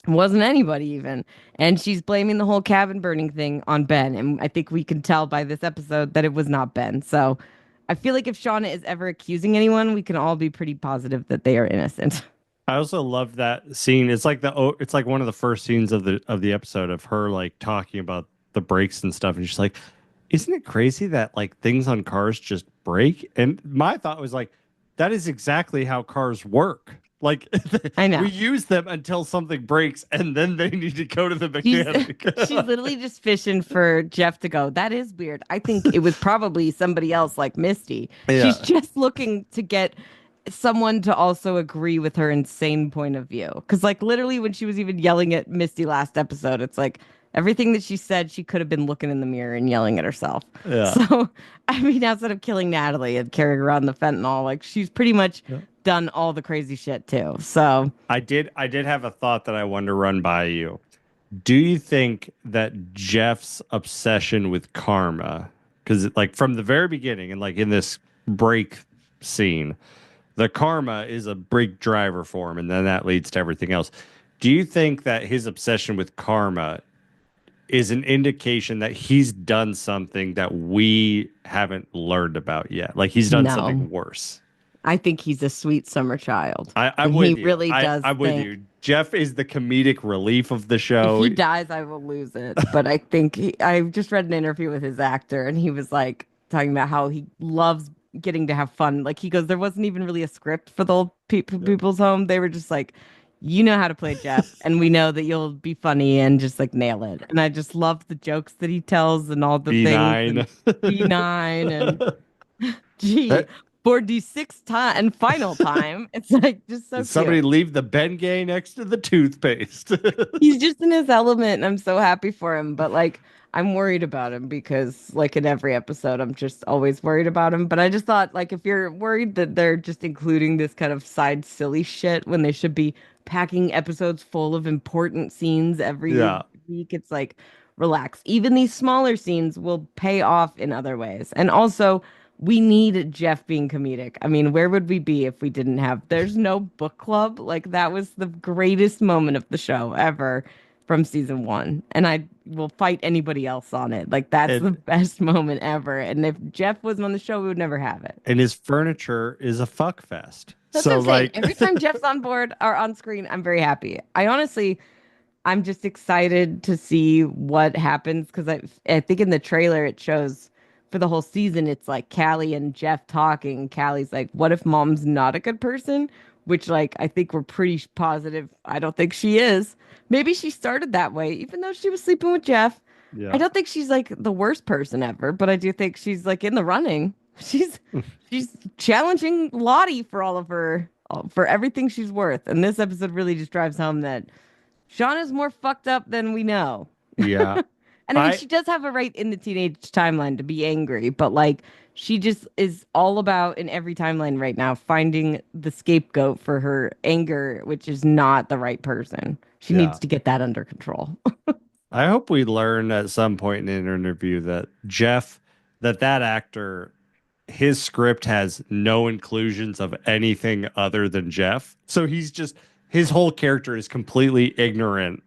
It wasn't anybody even. And she's blaming the whole cabin burning thing on Ben. And I think we can tell by this episode that it was not Ben. So I feel like if Shauna is ever accusing anyone, we can all be pretty positive that they are innocent. I also love that scene. It's like one of the first scenes of the episode of her like talking about the brakes and stuff, and she's like, "Isn't it crazy that like things on cars just break?" And my thought was like, that is exactly how cars work. Like I know. we use them until something breaks, and then they need to go to the She's mechanic. she's literally just fishing for Jeff to go. That is weird. I think it was probably somebody else like Misty. She's Yeah, just looking to get someone to also agree with her insane point of view. Because like literally when she was even yelling at Misty last episode, it's like everything that she said, she could have been looking in the mirror and yelling at herself. yeah. So I mean, outside of killing Natalie and carrying around the fentanyl, like she's pretty much done all the crazy shit too. So I did have a thought that I wanted to run by you. Do you think that Jeff's obsession with karma, because like from the very beginning and like in this break scene, the karma is a big driver for him, and then that leads to everything else. Do you think that his obsession with karma is an indication that he's done something that we haven't learned about yet? Like he's done no. something worse. I think he's a sweet summer child. I'm And he with you. really does I'm with think you. Jeff is the comedic relief of the if show. he dies, I will lose it. But I think I just read an interview with his actor, and he was like talking about how he loves getting to have fun. Like he goes, there wasn't even really a script for the old people's home. They were just like, you know how to play Jeff, and we know that you'll be funny and just like nail it. And I just love the jokes that he tells and all the things B9. and B9 and gee, That- for the sixth time and final time. It's like just so Did somebody cute. leave the Bengay next to the toothpaste? He's just in his element and I'm so happy for him. But like I'm worried about him because like in every episode I'm just always worried about him. But I just thought like if you're worried that they're just including this kind of side silly shit when they should be packing episodes full of important scenes every Yeah. week, it's like relax. Even these smaller scenes will pay off in other ways. And also we need Jeff being comedic. I mean, where would we be if we didn't have? There's no book club. Like that was the greatest moment of the show ever from season one, and I will fight anybody else on it. Like that's the And best moment ever. And if Jeff wasn't on the show, we would never have it. and his furniture is a fuck fest. That's what So I'm saying. like Every time Jeff's on board or on screen, I'm very happy. I honestly, I'm just excited to see what happens because I think in the trailer it shows for the whole season it's like Callie and Jeff talking. Callie's like, "What if Mom's not a good person?" Which like I think we're pretty positive. I don't think she is. Maybe she started that way, even though she was sleeping with Jeff. I yeah. don't think she's like the worst person ever, but I do think she's like in the running. She's she's challenging Lottie for all of her for everything she's worth. And this episode really just drives home that Shauna's more fucked up than we know. Yeah. And I mean, I she does have a right in the teenage timeline to be angry, but like she just is all about in every timeline right now finding the scapegoat for her anger, which is not the right person. She yeah. needs to get that under control. I hope we learn at some point in an interview that that actor, his script has no inclusions of anything other than Jeff. So his whole character is completely ignorant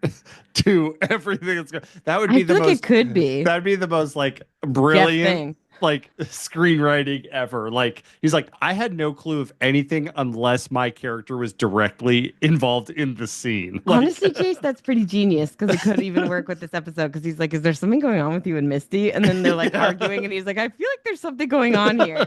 to everything that's going. That would I be the feel like it most. could be That'd be the most like Jeff brilliant thing. like screenwriting ever. Like he's like, I had no clue of anything unless my character was directly involved in the scene. Like, Honestly, Chase, that's pretty genius because it could even work with this episode because he's like, "Is there something going on with you and Misty?" And then they're like yeah. arguing, and he's like, "I feel like there's something going on here."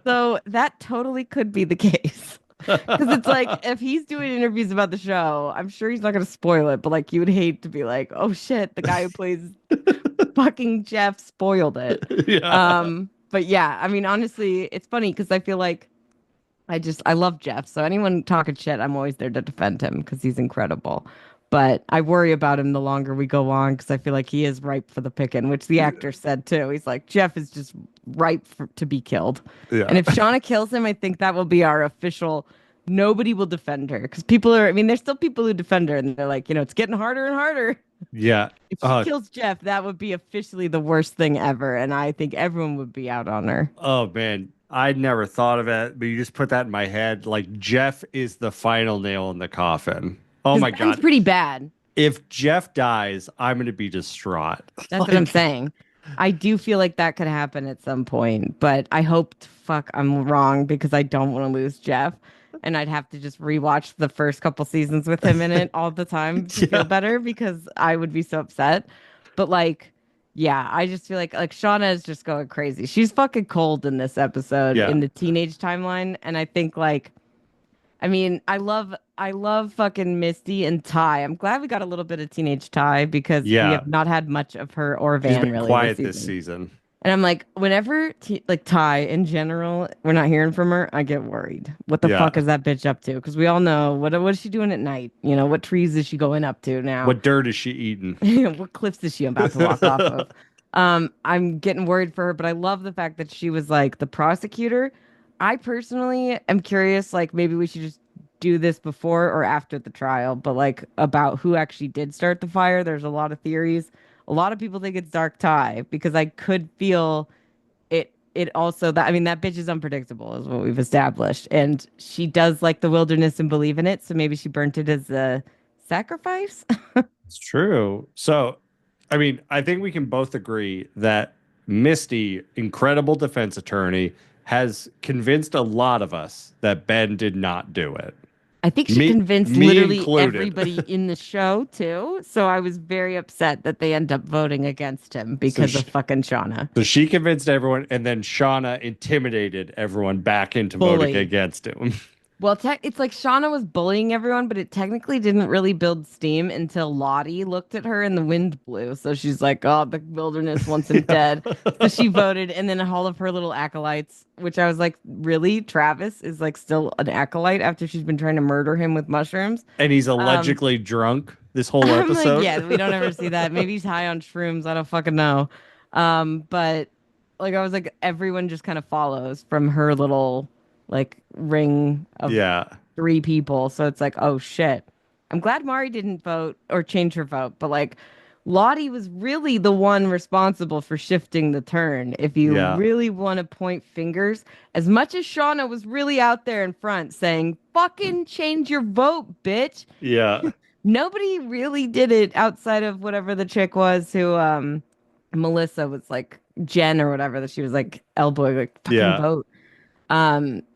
So that totally could be the case. Because it's like if he's doing interviews about the show, I'm sure he's not going to spoil it, but like you would hate to be like, "Oh shit, the guy who plays fucking Jeff spoiled it." Yeah. But yeah, I mean, honestly, it's funny because I feel like I love Jeff. So anyone talking shit, I'm always there to defend him because he's incredible. But I worry about him the longer we go on because I feel like he is ripe for the picking, which the actor said too. He's like, Jeff is just ripe to be killed. Yeah. And if Shauna kills him, I think that will be our official nobody will defend her because people are, I mean, there's still people who defend her and they're like, it's getting harder and harder. Yeah. If she Uh, kills Jeff, that would be officially the worst thing ever. And I think everyone would be out on her. oh man, I never thought of it, but you just put that in my head. Like Jeff is the final nail in the coffin. Oh Because my Ben's God. pretty bad. If Jeff dies, I'm gonna be distraught. That's what I'm Like, saying. I do feel like that could happen at some point, but I hope, fuck, I'm wrong because I don't want to lose Jeff. And I'd have to just rewatch the first couple seasons with him in it all the time to feel yeah, better because I would be so upset. But like, yeah, I just feel like Shauna is just going crazy. She's fucking cold in this episode yeah, in the teenage timeline. And I think like I mean, I love fucking Misty and Ty. I'm glad we got a little bit of teenage Ty because we yeah. have not had much of her or She's Van been really this quiet this season. season. And I'm like, whenever like Ty in general, we're not hearing from her, I get worried. What the Yeah. fuck is that bitch up to? Because we all know what is she doing at night? What trees is she going up to now? What dirt is she eating? What cliffs is she about to walk off of? I'm getting worried for her, but I love the fact that she was like the prosecutor. I personally am curious, like maybe we should just do this before or after the trial, but like about who actually did start the fire. There's a lot of theories. A lot of people think it's Dark Ty because I could feel it also that I mean that bitch is unpredictable is what we've established. And she does like the wilderness and believe in it, so maybe she burnt it as a sacrifice. It's true. So, I mean, I think we can both agree that Misty, incredible defense attorney, has convinced a lot of us that Ben did not do it. I think she Me, convinced me literally included. everybody in the show too. So I was very upset that they end up voting against him So because of she, fucking Shauna. so she convinced everyone, and then Shauna intimidated everyone back into voting Bully. against him. Well, it's like Shauna was bullying everyone, but it technically didn't really build steam until Lottie looked at her and the wind blew. So she's like, "Oh, the wilderness wants him dead." So she voted, and then all of her little acolytes, which I was like, "Really? Travis is like still an acolyte after she's been trying to murder him with mushrooms?" And he's Um, allegedly drunk this whole I'm like, episode. yeah, we don't ever see that. Maybe he's high on shrooms. I don't fucking know. But like I was like, everyone just kind of follows from her little like ring of Yeah. three people. So it's like, oh shit. I'm glad Mari didn't vote or change her vote, but like Lottie was really the one responsible for shifting the turn. If you Yeah. really want to point fingers, as much as Shauna was really out there in front saying, fucking change your vote, bitch. Yeah. Nobody really did it outside of whatever the chick was who Melissa was like Jen or whatever that she was like elbowing like fucking Yeah. vote.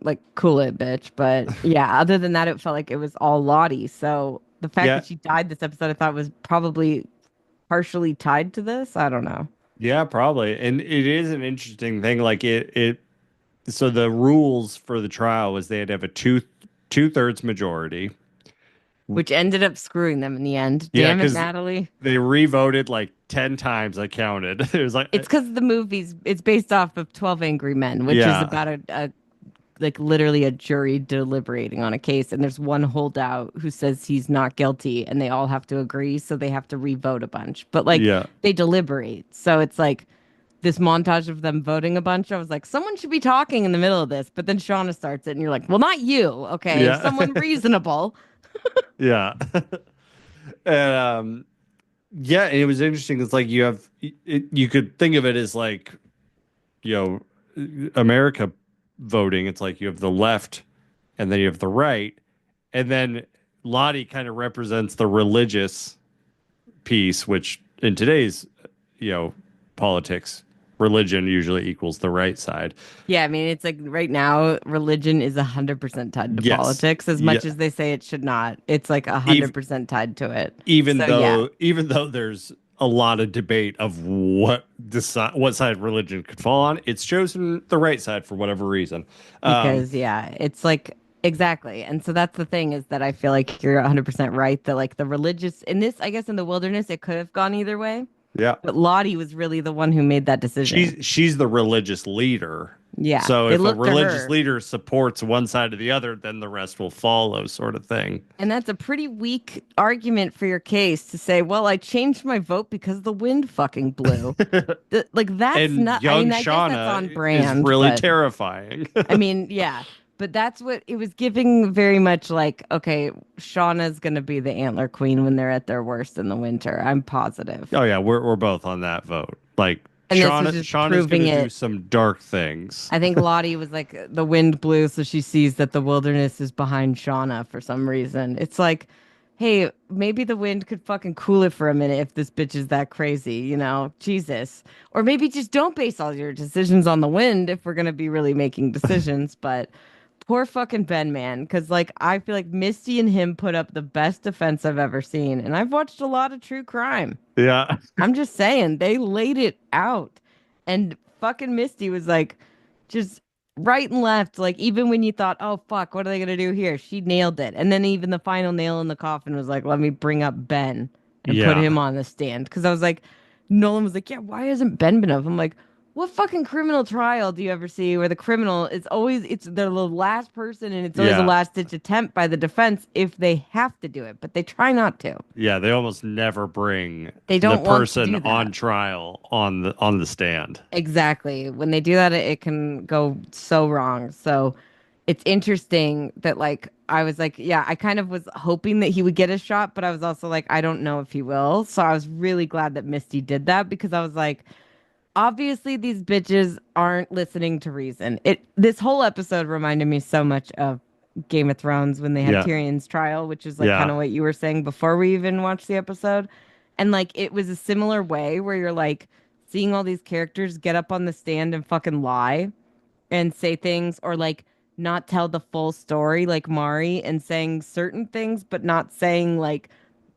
Like cool it, bitch. But yeah, other than that, it felt like it was all Lottie. So the fact Yeah. that she died this episode, I thought was probably partially tied to this. I don't know. Yeah, probably. And it is an interesting thing. Like so the rules for the trial was they had to have a two-thirds majority. Which ended up screwing them in the end. Yeah, Damn it, because Natalie. they re-voted like 10 times. I counted. It was like, It's because the movie's it's based off of 12 Angry Men, which is yeah, about a like literally a jury deliberating on a case, and there's one holdout who says he's not guilty, and they all have to agree, so they have to re-vote a bunch. But like yeah, they deliberate, so it's like this montage of them voting a bunch. I was like, someone should be talking in the middle of this, but then Shauna starts it, and you're like, well, not you, okay, yeah, someone reasonable. yeah. And yeah, and it was interesting. It's like you could think of it as like, you America voting. It's like you have the left and then you have the right. And then Lottie kind of represents the religious piece, which in today's, you know, politics, religion usually equals the right side. Yeah, I mean, it's like right now, religion is 100% tied to Yes. politics, as Yeah. much as they say it should not. It's like Even, 100% tied to it. even So yeah, though even though there's a lot of debate of what side religion could fall on, it's chosen the right side for whatever reason. Um, because yeah, it's like exactly. And so that's the thing is that I feel like you're 100% right that like the religious in this, I guess in the wilderness, it could have gone either way. yeah. But Lottie was really the one who made that decision. She's the religious leader. Yeah, So they if a looked to religious her. leader supports one side or the other, then the rest will follow, sort of thing. And that's a pretty weak argument for your case to say, well, I changed my vote because the wind fucking blew. Like that's And not, I young mean, I guess that's on Shauna is brand, really but terrifying. I mean, yeah. But that's what it was giving very much like, okay, Shauna's gonna be the antler queen when they're at their worst in the winter. I'm positive. Oh yeah, we're both on that vote. Like And this was just Shauna's proving gonna do it. some dark things. I think Lottie was like the wind blew, so she sees that the wilderness is behind Shauna for some reason. It's like, hey, maybe the wind could fucking cool it for a minute if this bitch is that crazy, you know? Jesus. Or maybe just don't base all your decisions on the wind if we're gonna be really making decisions. But poor fucking Ben, man, because like I feel like Misty and him put up the best defense I've ever seen, and I've watched a lot of true crime. Yeah. I'm just saying, they laid it out. And fucking Misty was like, just right and left. Like, even when you thought, oh, fuck, what are they going to do here? She nailed it. And then even the final nail in the coffin was like, let me bring up Ben and put Yeah. him on the stand. Cause I was like, Nolan was like, yeah, why hasn't Ben been up? I'm like, what fucking criminal trial do you ever see where the criminal is always, it's they're the last person and it's always a Yeah. last ditch attempt by the defense if they have to do it, but they try not to. Yeah, they almost never bring They the don't want to person do on that. trial on the stand. Exactly. When they do that, it can go so wrong. So it's interesting that, like, I was like, yeah, I kind of was hoping that he would get a shot, but I was also like, I don't know if he will. So I was really glad that Misty did that because I was like, obviously these bitches aren't listening to reason. This whole episode reminded me so much of Game of Thrones when they had Yeah. Tyrion's trial, which is like kind Yeah. of what you were saying before we even watched the episode. And like it was a similar way where you're like seeing all these characters get up on the stand and fucking lie and say things or like not tell the full story like Mari and saying certain things but not saying like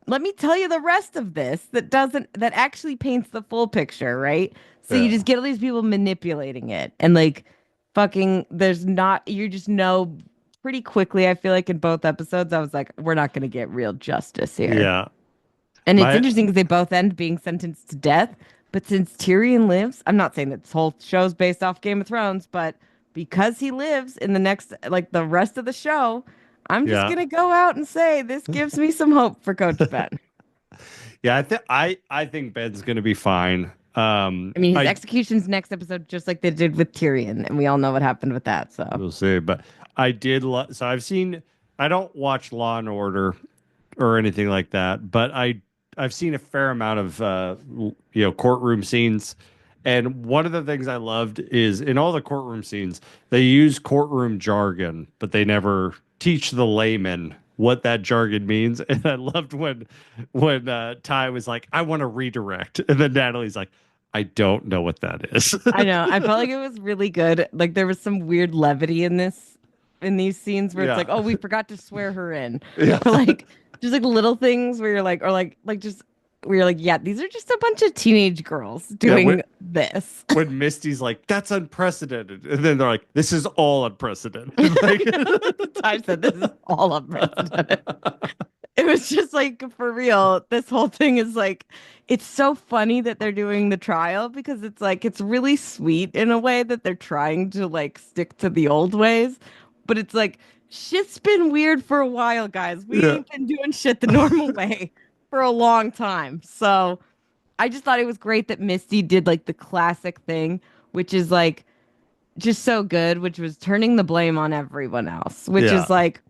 let me tell you the rest of this that actually paints the full picture, right? So you Yeah. just get all these people manipulating it and like fucking there's not you just know pretty quickly I feel like in both episodes I was like we're not going to get real justice here. Yeah. And it's My interesting because they both end being sentenced to death. But since Tyrion lives, I'm not saying that this whole show's based off Game of Thrones, but because he lives in the next, like the rest of the show, I'm just yeah. gonna go out and say this gives me some hope for Coach Ben. Yeah, I think Ben's gonna be fine. I mean, his I execution's next episode, just like they did with Tyrion, and we all know what happened with that. So will see, but I did so I don't watch Law and Order or anything like that, but I've seen a fair amount of courtroom scenes. And one of the things I loved is in all the courtroom scenes, they use courtroom jargon, but they never teach the layman what that jargon means. And I loved when Ty was like, "I want to redirect," and then Natalie's like, "I don't know what that is." I know I felt like it was really good. Like there was some weird levity in these scenes where it's Yeah, like, oh, we forgot to swear her in, yeah, or like just like little things where you're like, or like just where you're like, yeah, these are just a bunch of teenage girls yeah. doing this. When Misty's like, "That's unprecedented," and then they're like, "This is all unprecedented." Like, Ty said this is all unprecedented. It was just like for real. This whole thing is like, it's so funny that they're doing the trial because it's like it's really sweet in a way that they're trying to like stick to the old ways, but it's like shit's been weird for a while, guys. We yeah, ain't been doing shit the normal way for a long time. So I just thought it was great that Misty did like the classic thing, which is like just so good, which was turning the blame on everyone else, which yeah, is like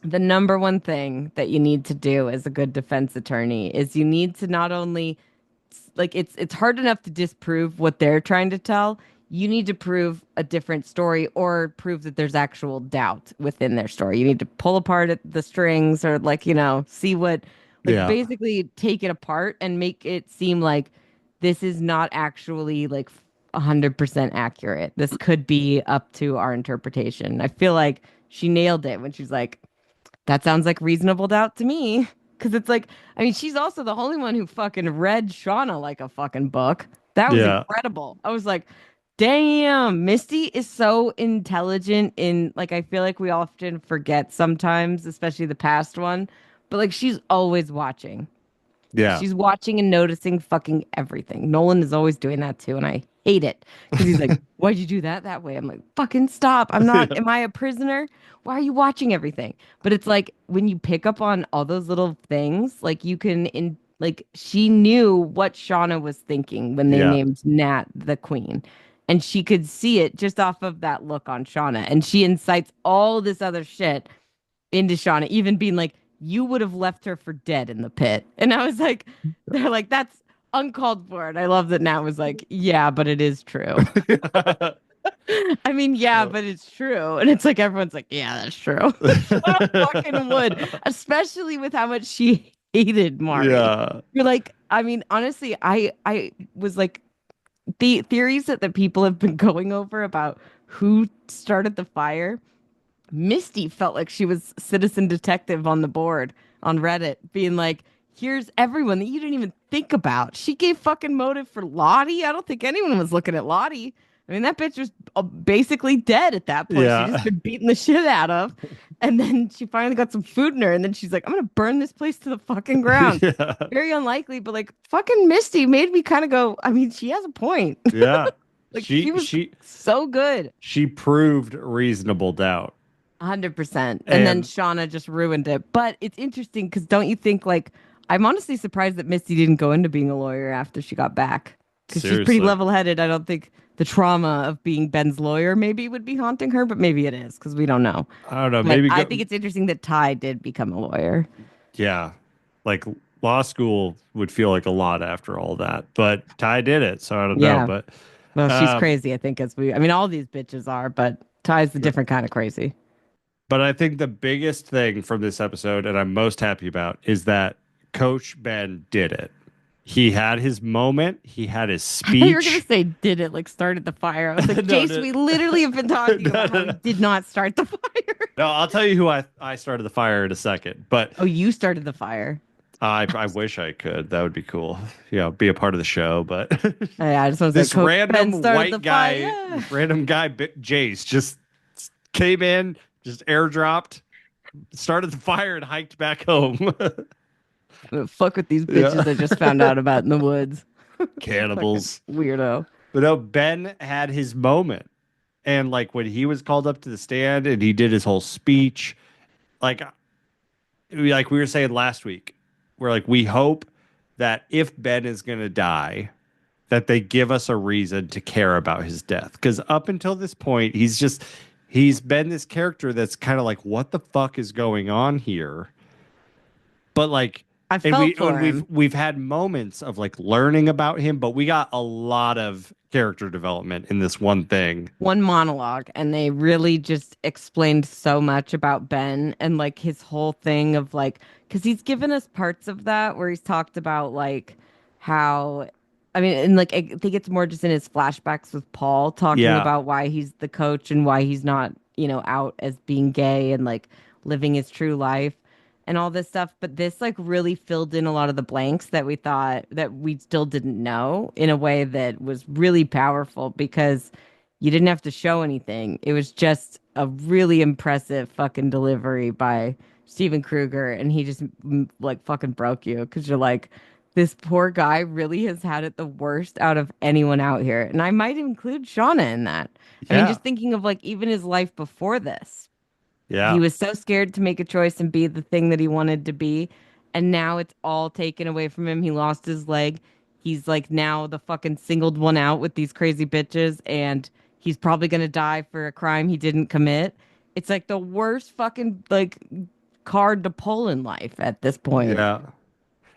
the number one thing that you need to do as a good defense attorney is you need to not only like it's hard enough to disprove what they're trying to tell. You need to prove a different story or prove that there's actual doubt within their story. You need to pull apart the strings or like, you know, see what like yeah, basically take it apart and make it seem like this is not actually like 100% accurate. This could be up to our interpretation. I feel like she nailed it when she's like, that sounds like reasonable doubt to me. Cause it's like, I mean, she's also the only one who fucking read Shauna like a fucking book. That was yeah, incredible. I was like, damn, Misty is so intelligent in like I feel like we often forget sometimes, especially the past one, but like she's always watching. yeah, She's watching and noticing fucking everything. Nolan is always doing that too, and I hate it because he's like, "Why'd you do that way?" I'm like, "Fucking stop! I'm not. yeah, Am I a prisoner? Why are you watching everything?" But it's like when you pick up on all those little things, like you can in like she knew what Shauna was thinking when they yeah, named Nat the queen. And she could see it just off of that look on Shauna. And she incites all this other shit into Shauna, even being like, you would have left her for dead in the pit. And I was like, they're like, that's uncalled for. And I love that Nat was like, yeah, but it is true. I mean, yeah, but it's true. And it's like everyone's like, yeah, that's true. Shauna fucking would, especially with how much she hated Mari. Yeah. You're like, I mean, honestly, I was like the theories that the people have been going over about who started the fire. Misty felt like she was citizen detective on the board on Reddit, being like, here's everyone that you didn't even think about. She gave fucking motive for Lottie. I don't think anyone was looking at Lottie. I mean, that bitch was basically dead at that point. She just Yeah. been beaten the shit out of. And then she finally got some food in her. And then she's like, I'm going to burn this place to the fucking ground. Yeah. Very unlikely, but like fucking Misty made me kind of go, I mean, she has a point. Yeah. Like she was She so good. she proved reasonable doubt. 100%. And then And Shauna just ruined it. But it's interesting because don't you think, like, I'm honestly surprised that Misty didn't go into being a lawyer after she got back because she's pretty seriously, level headed. I don't think the trauma of being Ben's lawyer maybe would be haunting her, but maybe it is because we don't know. I don't know, But maybe I go, think it's interesting that Ty did become a lawyer. yeah. Like law school would feel like a lot after all that. But Ty did it, so I don't know. Yeah. But Well, she's um crazy, I think, I mean, all these bitches are, but Ty's the different kind of crazy. but I think the biggest thing from this episode, and I'm most happy about, is that Coach Ben did it. He had his moment. He had his I thought you were gonna speech. say did it like started the fire. I was like, No, Jace, no, we literally have been talking no, about how he no. did not start the fire. No, I'll tell you who I started the fire in a second. But Oh, you started the fire. I wish I could. That would be cool. You know, be a part of the show. But Yeah, I just want to say, this Coach Ben random started the white guy, fire. this random guy, Jace, just came in, just airdropped, started the fire, and hiked back home. Fuck with these bitches Yeah. I just found out about in the woods. Fucking Cannibals. weirdo. But no, Ben had his moment. And like when he was called up to the stand and he did his whole speech, like like we were saying last week, we're like, we hope that if Ben is gonna die, that they give us a reason to care about his death. Because up until this point, he's been this character that's kind of like, what the fuck is going on here? But like, I felt for him. we've had moments of like learning about him, but we got a lot of character development in this one thing. One monologue, and they really just explained so much about Ben and like his whole thing of like, because he's given us parts of that where he's talked about like how, I mean, and like I think it's more just in his flashbacks with Paul talking Yeah, about why he's the coach and why he's not, out as being gay and like living his true life and all this stuff. But this like really filled in a lot of the blanks that we thought that we still didn't know in a way that was really powerful because you didn't have to show anything. It was just a really impressive fucking delivery by Steven Kruger. And he just like fucking broke you because you're like, this poor guy really has had it the worst out of anyone out here. And I might include Shauna in that. I mean, yeah, just thinking of like even his life before this. He yeah, was so scared to make a choice and be the thing that he wanted to be. And now it's all taken away from him. He lost his leg. He's like now the fucking singled one out with these crazy bitches. And he's probably going to die for a crime he didn't commit. It's like the worst fucking like card to pull in life at this point. yeah.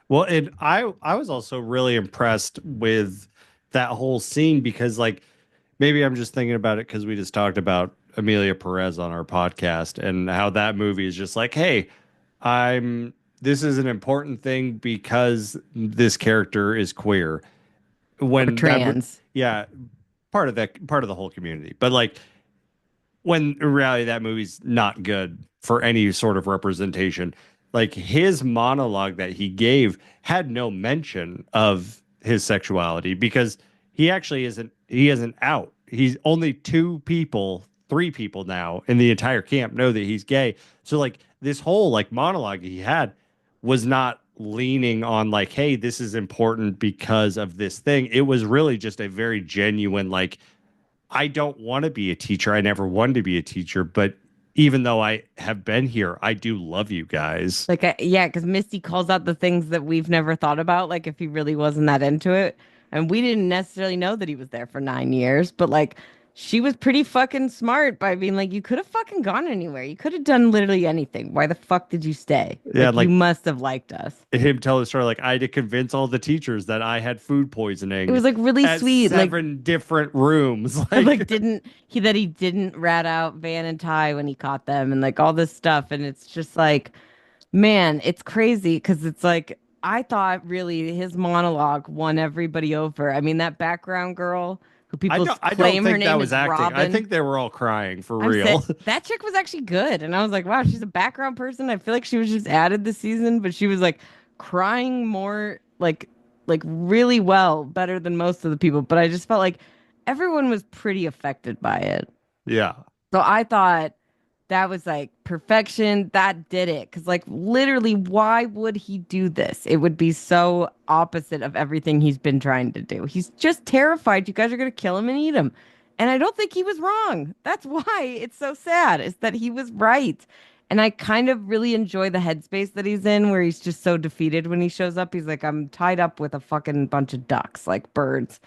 Well, and I was also really impressed with that whole scene because like maybe I'm just thinking about it because we just talked about Amelia Perez on our podcast and how that movie is just like, hey, I'm this is an important thing because this character is queer. Or When that trans. yeah, part of the whole community. But like when in reality that movie's not good for any sort of representation. Like his monologue that he gave had no mention of his sexuality because he isn't out. He's only three people now in the entire camp know that he's gay. So like this whole like monologue he had was not leaning on like, hey, this is important because of this thing. It was really just a very genuine like I don't want to be a teacher. I never wanted to be a teacher, but even though I have been here, I do love you guys. Like, yeah, because Misty calls out the things that we've never thought about. Like, if he really wasn't that into it. And we didn't necessarily know that he was there for 9 years, but like she was pretty fucking smart by being like, you could have fucking gone anywhere. You could have done literally anything. Why the fuck did you stay? Yeah, Like you like must have liked us. him tell the story like I had to convince all the teachers that I had food It poisoning was like really at sweet. And like 7 different rooms. like Like, didn't he didn't rat out Van and Ty when he caught them and like all this stuff. And it's just like, man, it's crazy because it's like I thought really his monologue won everybody over. I mean, that background girl who people I don't claim her think that name was is acting. I Robin. think they were all crying for I'm saying real. that chick was actually good. And I was like, wow, she's a background person. I feel like she was just added this season, but she was like crying more like really well, better than most of the people. But I just felt like everyone was pretty affected by it. Yeah. So I thought that was like perfection. That did it. Cause like literally, why would he do this? It would be so opposite of everything he's been trying to do. He's just terrified you guys are gonna kill him and eat him. And I don't think he was wrong. That's why it's so sad, is that he was right. And I kind of really enjoy the headspace that he's in where he's just so defeated when he shows up. He's like, I'm tied up with a fucking bunch of ducks, like birds.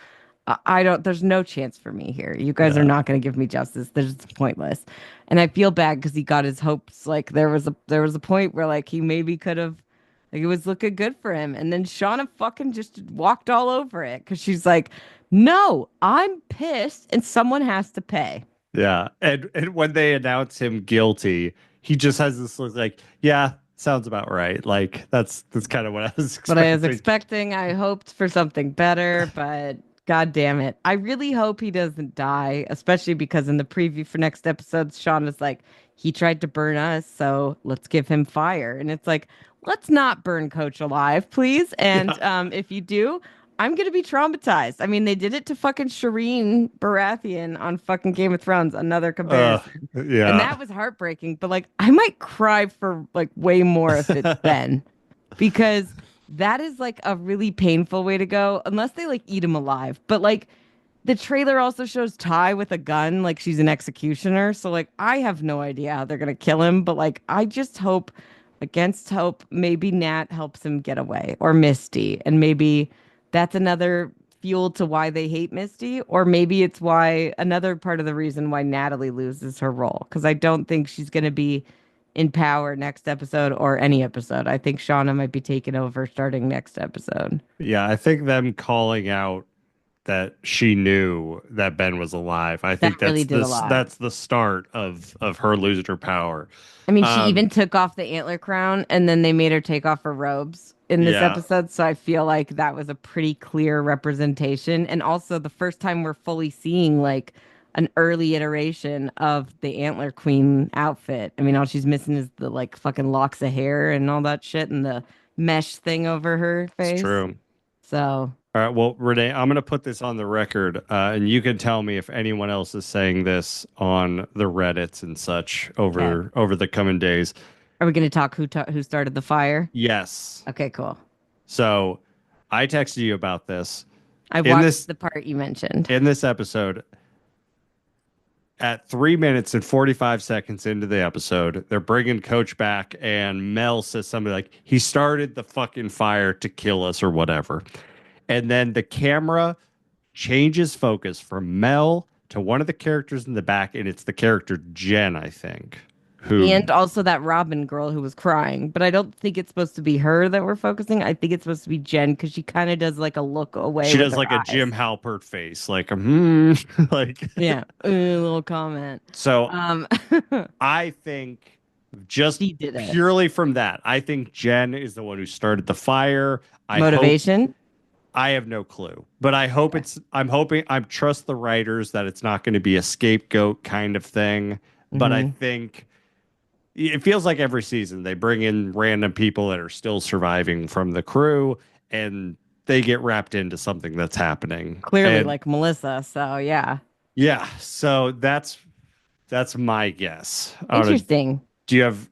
I don't, there's no chance for me here. You guys are Yeah. not going to give me justice. This is pointless. And I feel bad because he got his hopes. Like there was a point where like he maybe could have, like it was looking good for him. And then Shauna fucking just walked all over it because she's like, no, I'm pissed and someone has to pay. Yeah. And when they announce him guilty, he just has this look like, yeah, sounds about right. Like that's kind of what I was But I was expecting. expecting, I hoped for something better, but god damn it. I really hope he doesn't die, especially because in the preview for next episode, Sean is like, he tried to burn us, so let's give him fire. And it's like, let's not burn Coach alive, please. And Yeah. if you do, I'm gonna be traumatized. I mean, they did it to fucking Shireen Baratheon on fucking Game of Thrones, another comparison. And Yeah. that was heartbreaking, but like I might cry for like way more if it's Ben because that is like a really painful way to go unless they like eat him alive. But like the trailer also shows Ty with a gun like she's an executioner, so like I have no idea how they're going to kill him, but like I just hope against hope maybe Nat helps him get away or Misty, and maybe that's another fuel to why they hate Misty, or maybe it's why another part of the reason why Natalie loses her role, because I don't think she's going to be in power next episode or any episode. I think Shauna might be taking over starting next episode. Yeah. I think them calling out that she knew that Ben was alive. I That think really that's did a this lot. that's the start of her losing her power. I mean, she Um, even took off the antler crown and then they made her take off her robes in this yeah, episode. So I feel like that was a pretty clear representation. And also the first time we're fully seeing like an early iteration of the antler queen outfit. I mean, all she's missing is the like fucking locks of hair and all that shit and the mesh thing over her it's face. true. So, All right, well, Renee, I'm going to put this on the record, and you can tell me if anyone else is saying this on the Reddits and such okay. over the coming days. Are we going to talk who started the fire? Yes. Okay, cool. So, I texted you about this I in watched the part you mentioned. this episode. At 3 minutes and 45 seconds into the episode, they're bringing Coach back, and Mel says something like, "He started the fucking fire to kill us," or whatever. And then the camera changes focus from Mel to one of the characters in the back, and it's the character Jen, I think, who And also that Robin girl who was crying. But I don't think it's supposed to be her that we're focusing. I think it's supposed to be Jen because she kind of does like a look away she with does her like a eyes. Jim Halpert face, like like Yeah, a little comment. so. Um, I think just she did it. purely from that, I think Jen is the one who started the fire. I hope Motivation. I have no clue, but I hope Okay. I'm hoping I trust the writers that it's not going to be a scapegoat kind of thing. But I Hmm. think it feels like every season they bring in random people that are still surviving from the crew and they get wrapped into something that's happening. Clearly, And like Melissa. So yeah, yeah, so that's my guess. I don't know, interesting. do you have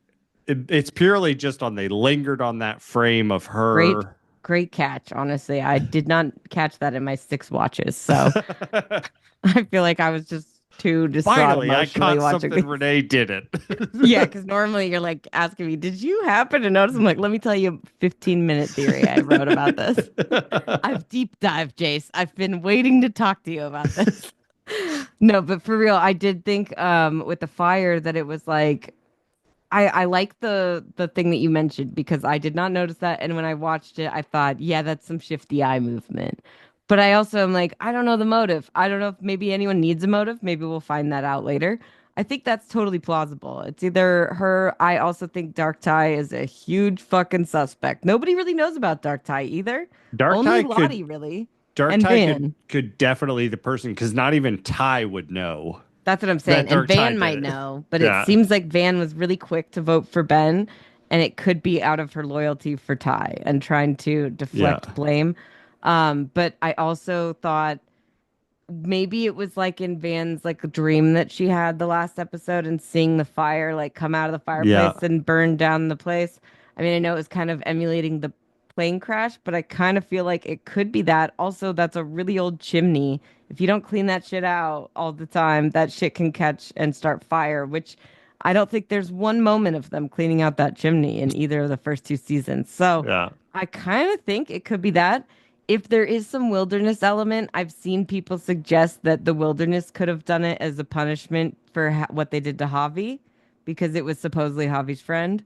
it's purely just on they lingered on that frame of Great, her. great catch. Honestly, I did not catch that in my 6 watches. So I feel like I was just too distraught Finally, I emotionally caught watching something these. Renee didn't. Yeah, because normally you're like asking me, did you happen to notice? I'm like, let me tell you a 15-minute theory I wrote about this. I've deep dived, Jace. I've been waiting to talk to you about this. No, but for real, I did think with the fire that it was like I like the thing that you mentioned because I did not notice that. And when I watched it, I thought, yeah, that's some shifty eye movement. But I also am like, I don't know the motive. I don't know if maybe anyone needs a motive. Maybe we'll find that out later. I think that's totally plausible. It's either her. I also think Dark Tie is a huge fucking suspect. Nobody really knows about Dark Tie either. Dark Only Tie could Lottie really Dark and Tie could Van. could definitely the person because not even Ty would know That's what I'm that saying. And Dark Tie Van did might it. know, but it Yeah. seems like Van was really quick to vote for Ben, and it could be out of her loyalty for Ty and trying to Yeah. deflect blame. But I also thought maybe it was like in Van's like dream that she had the last episode and seeing the fire like come out of the Yeah. fireplace and burn down the place. I mean, I know it was kind of emulating the plane crash, but I kind of feel like it could be that. Also, that's a really old chimney. If you don't clean that shit out all the time, that shit can catch and start fire, which I don't think there's one moment of them cleaning out that chimney in either of the first two seasons. So Yeah. I kind of think it could be that if there is some wilderness element, I've seen people suggest that the wilderness could have done it as a punishment for what they did to Javi because it was supposedly Javi's friend.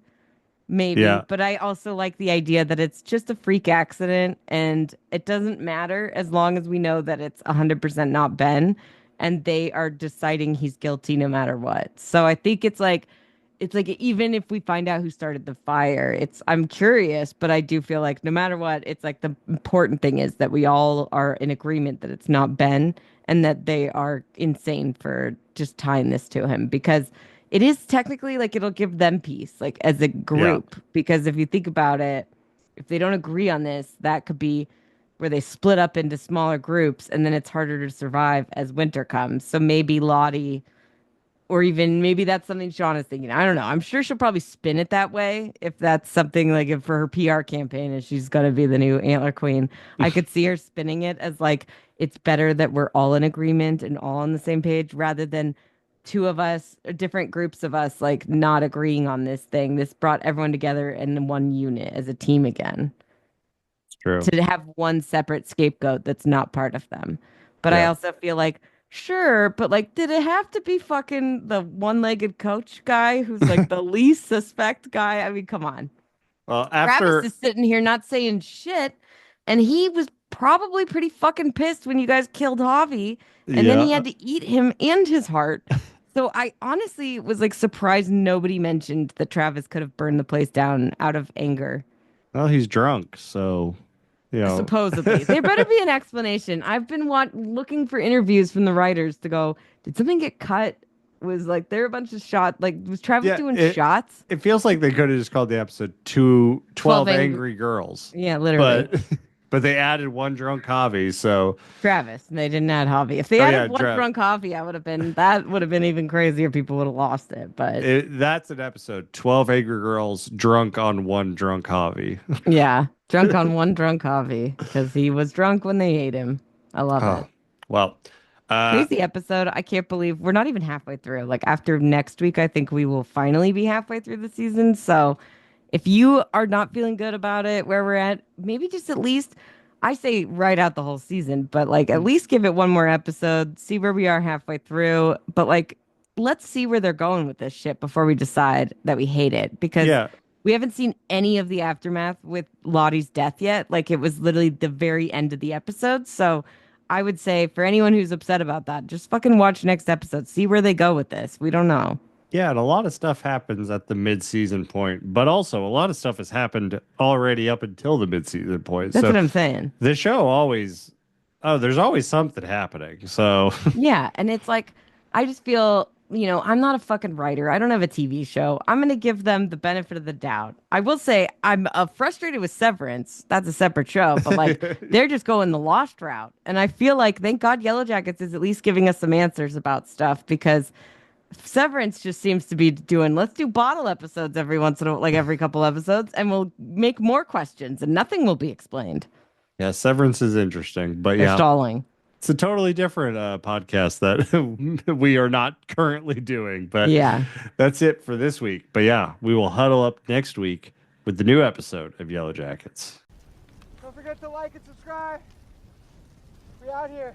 Maybe, Yeah. but I also like the idea that it's just a freak accident and it doesn't matter as long as we know that it's 100% not Ben and they are deciding he's guilty no matter what. So I think it's like even if we find out who started the fire, it's I'm curious, but I do feel like no matter what, it's like the important thing is that we all are in agreement that it's not Ben and that they are insane for just tying this to him because it is technically like it'll give them peace, like as a Yeah. group. Because if you think about it, if they don't agree on this, that could be where they split up into smaller groups and then it's harder to survive as winter comes. So maybe Lottie or even maybe that's something Sean is thinking. I don't know. I'm sure she'll probably spin it that way if that's something like if for her PR campaign and she's gonna be the new antler queen. I could see her spinning it as like it's better that we're all in agreement and all on the same page rather than two of us, or different groups of us, like not agreeing on this thing. This brought everyone together in one unit as a team again It's true. to have one separate scapegoat that's not part of them. But I Yeah. also feel like, sure, but like, did it have to be fucking the one-legged coach guy who's like the least suspect guy? I mean, come on. Well, Travis after is sitting here not saying shit, and he was probably pretty fucking pissed when you guys killed Javi, and then he yeah. had to eat him and his heart. So I honestly was like surprised nobody mentioned that Travis could have burned the place down out of anger. Well, he's drunk, so you know. Supposedly, there better be an explanation. I've been looking for interviews from the writers to go. Did something get cut? Was like there a bunch of shots? Like was Travis yeah, doing it shots? it feels like they could have just called the episode two 12 12 angry. angry girls. Yeah, literally. But but they added one drunk Javi, so Travis, and they didn't add Javi. If they oh added yeah, one drunk Javi, that would have been even crazier. People would have lost it. But that's an episode 12 angry girls drunk on one drunk Javi. yeah, drunk on one drunk Javi because he was drunk when they ate him. I love Oh, it. well. Uh Crazy episode. I can't believe we're not even halfway through. Like after next week, I think we will finally be halfway through the season. So if you are not feeling good about it, where we're at, maybe just at least, I say write out the whole season, but like at least give it one more episode, see where we are halfway through. But like, let's see where they're going with this shit before we decide that we hate it because yeah. we haven't seen any of the aftermath with Lottie's death yet. Like it was literally the very end of the episode. So I would say for anyone who's upset about that, just fucking watch next episode, see where they go with this. We don't know. Yeah, and a lot of stuff happens at the mid-season point, but also a lot of stuff has happened already up until the mid-season point. That's what So I'm saying. the show always, oh, there's always something happening. So Yeah, and it's like I just feel, I'm not a fucking writer. I don't have a TV show. I'm going to give them the benefit of the doubt. I will say I'm frustrated with Severance. That's a separate show, but like they're just going the lost route. And I feel like thank God Yellowjackets is at least giving us some answers about stuff because Severance just seems to be doing let's do bottle episodes every once in a like every couple episodes and we'll make more questions and nothing will be explained. yeah, Severance is interesting, but They're yeah, stalling. it's a totally different podcast that we are not currently doing. But Yeah. that's it for this week. But yeah, we will huddle up next week with the new episode of Yellow Jackets. Don't forget to like and subscribe. We out here.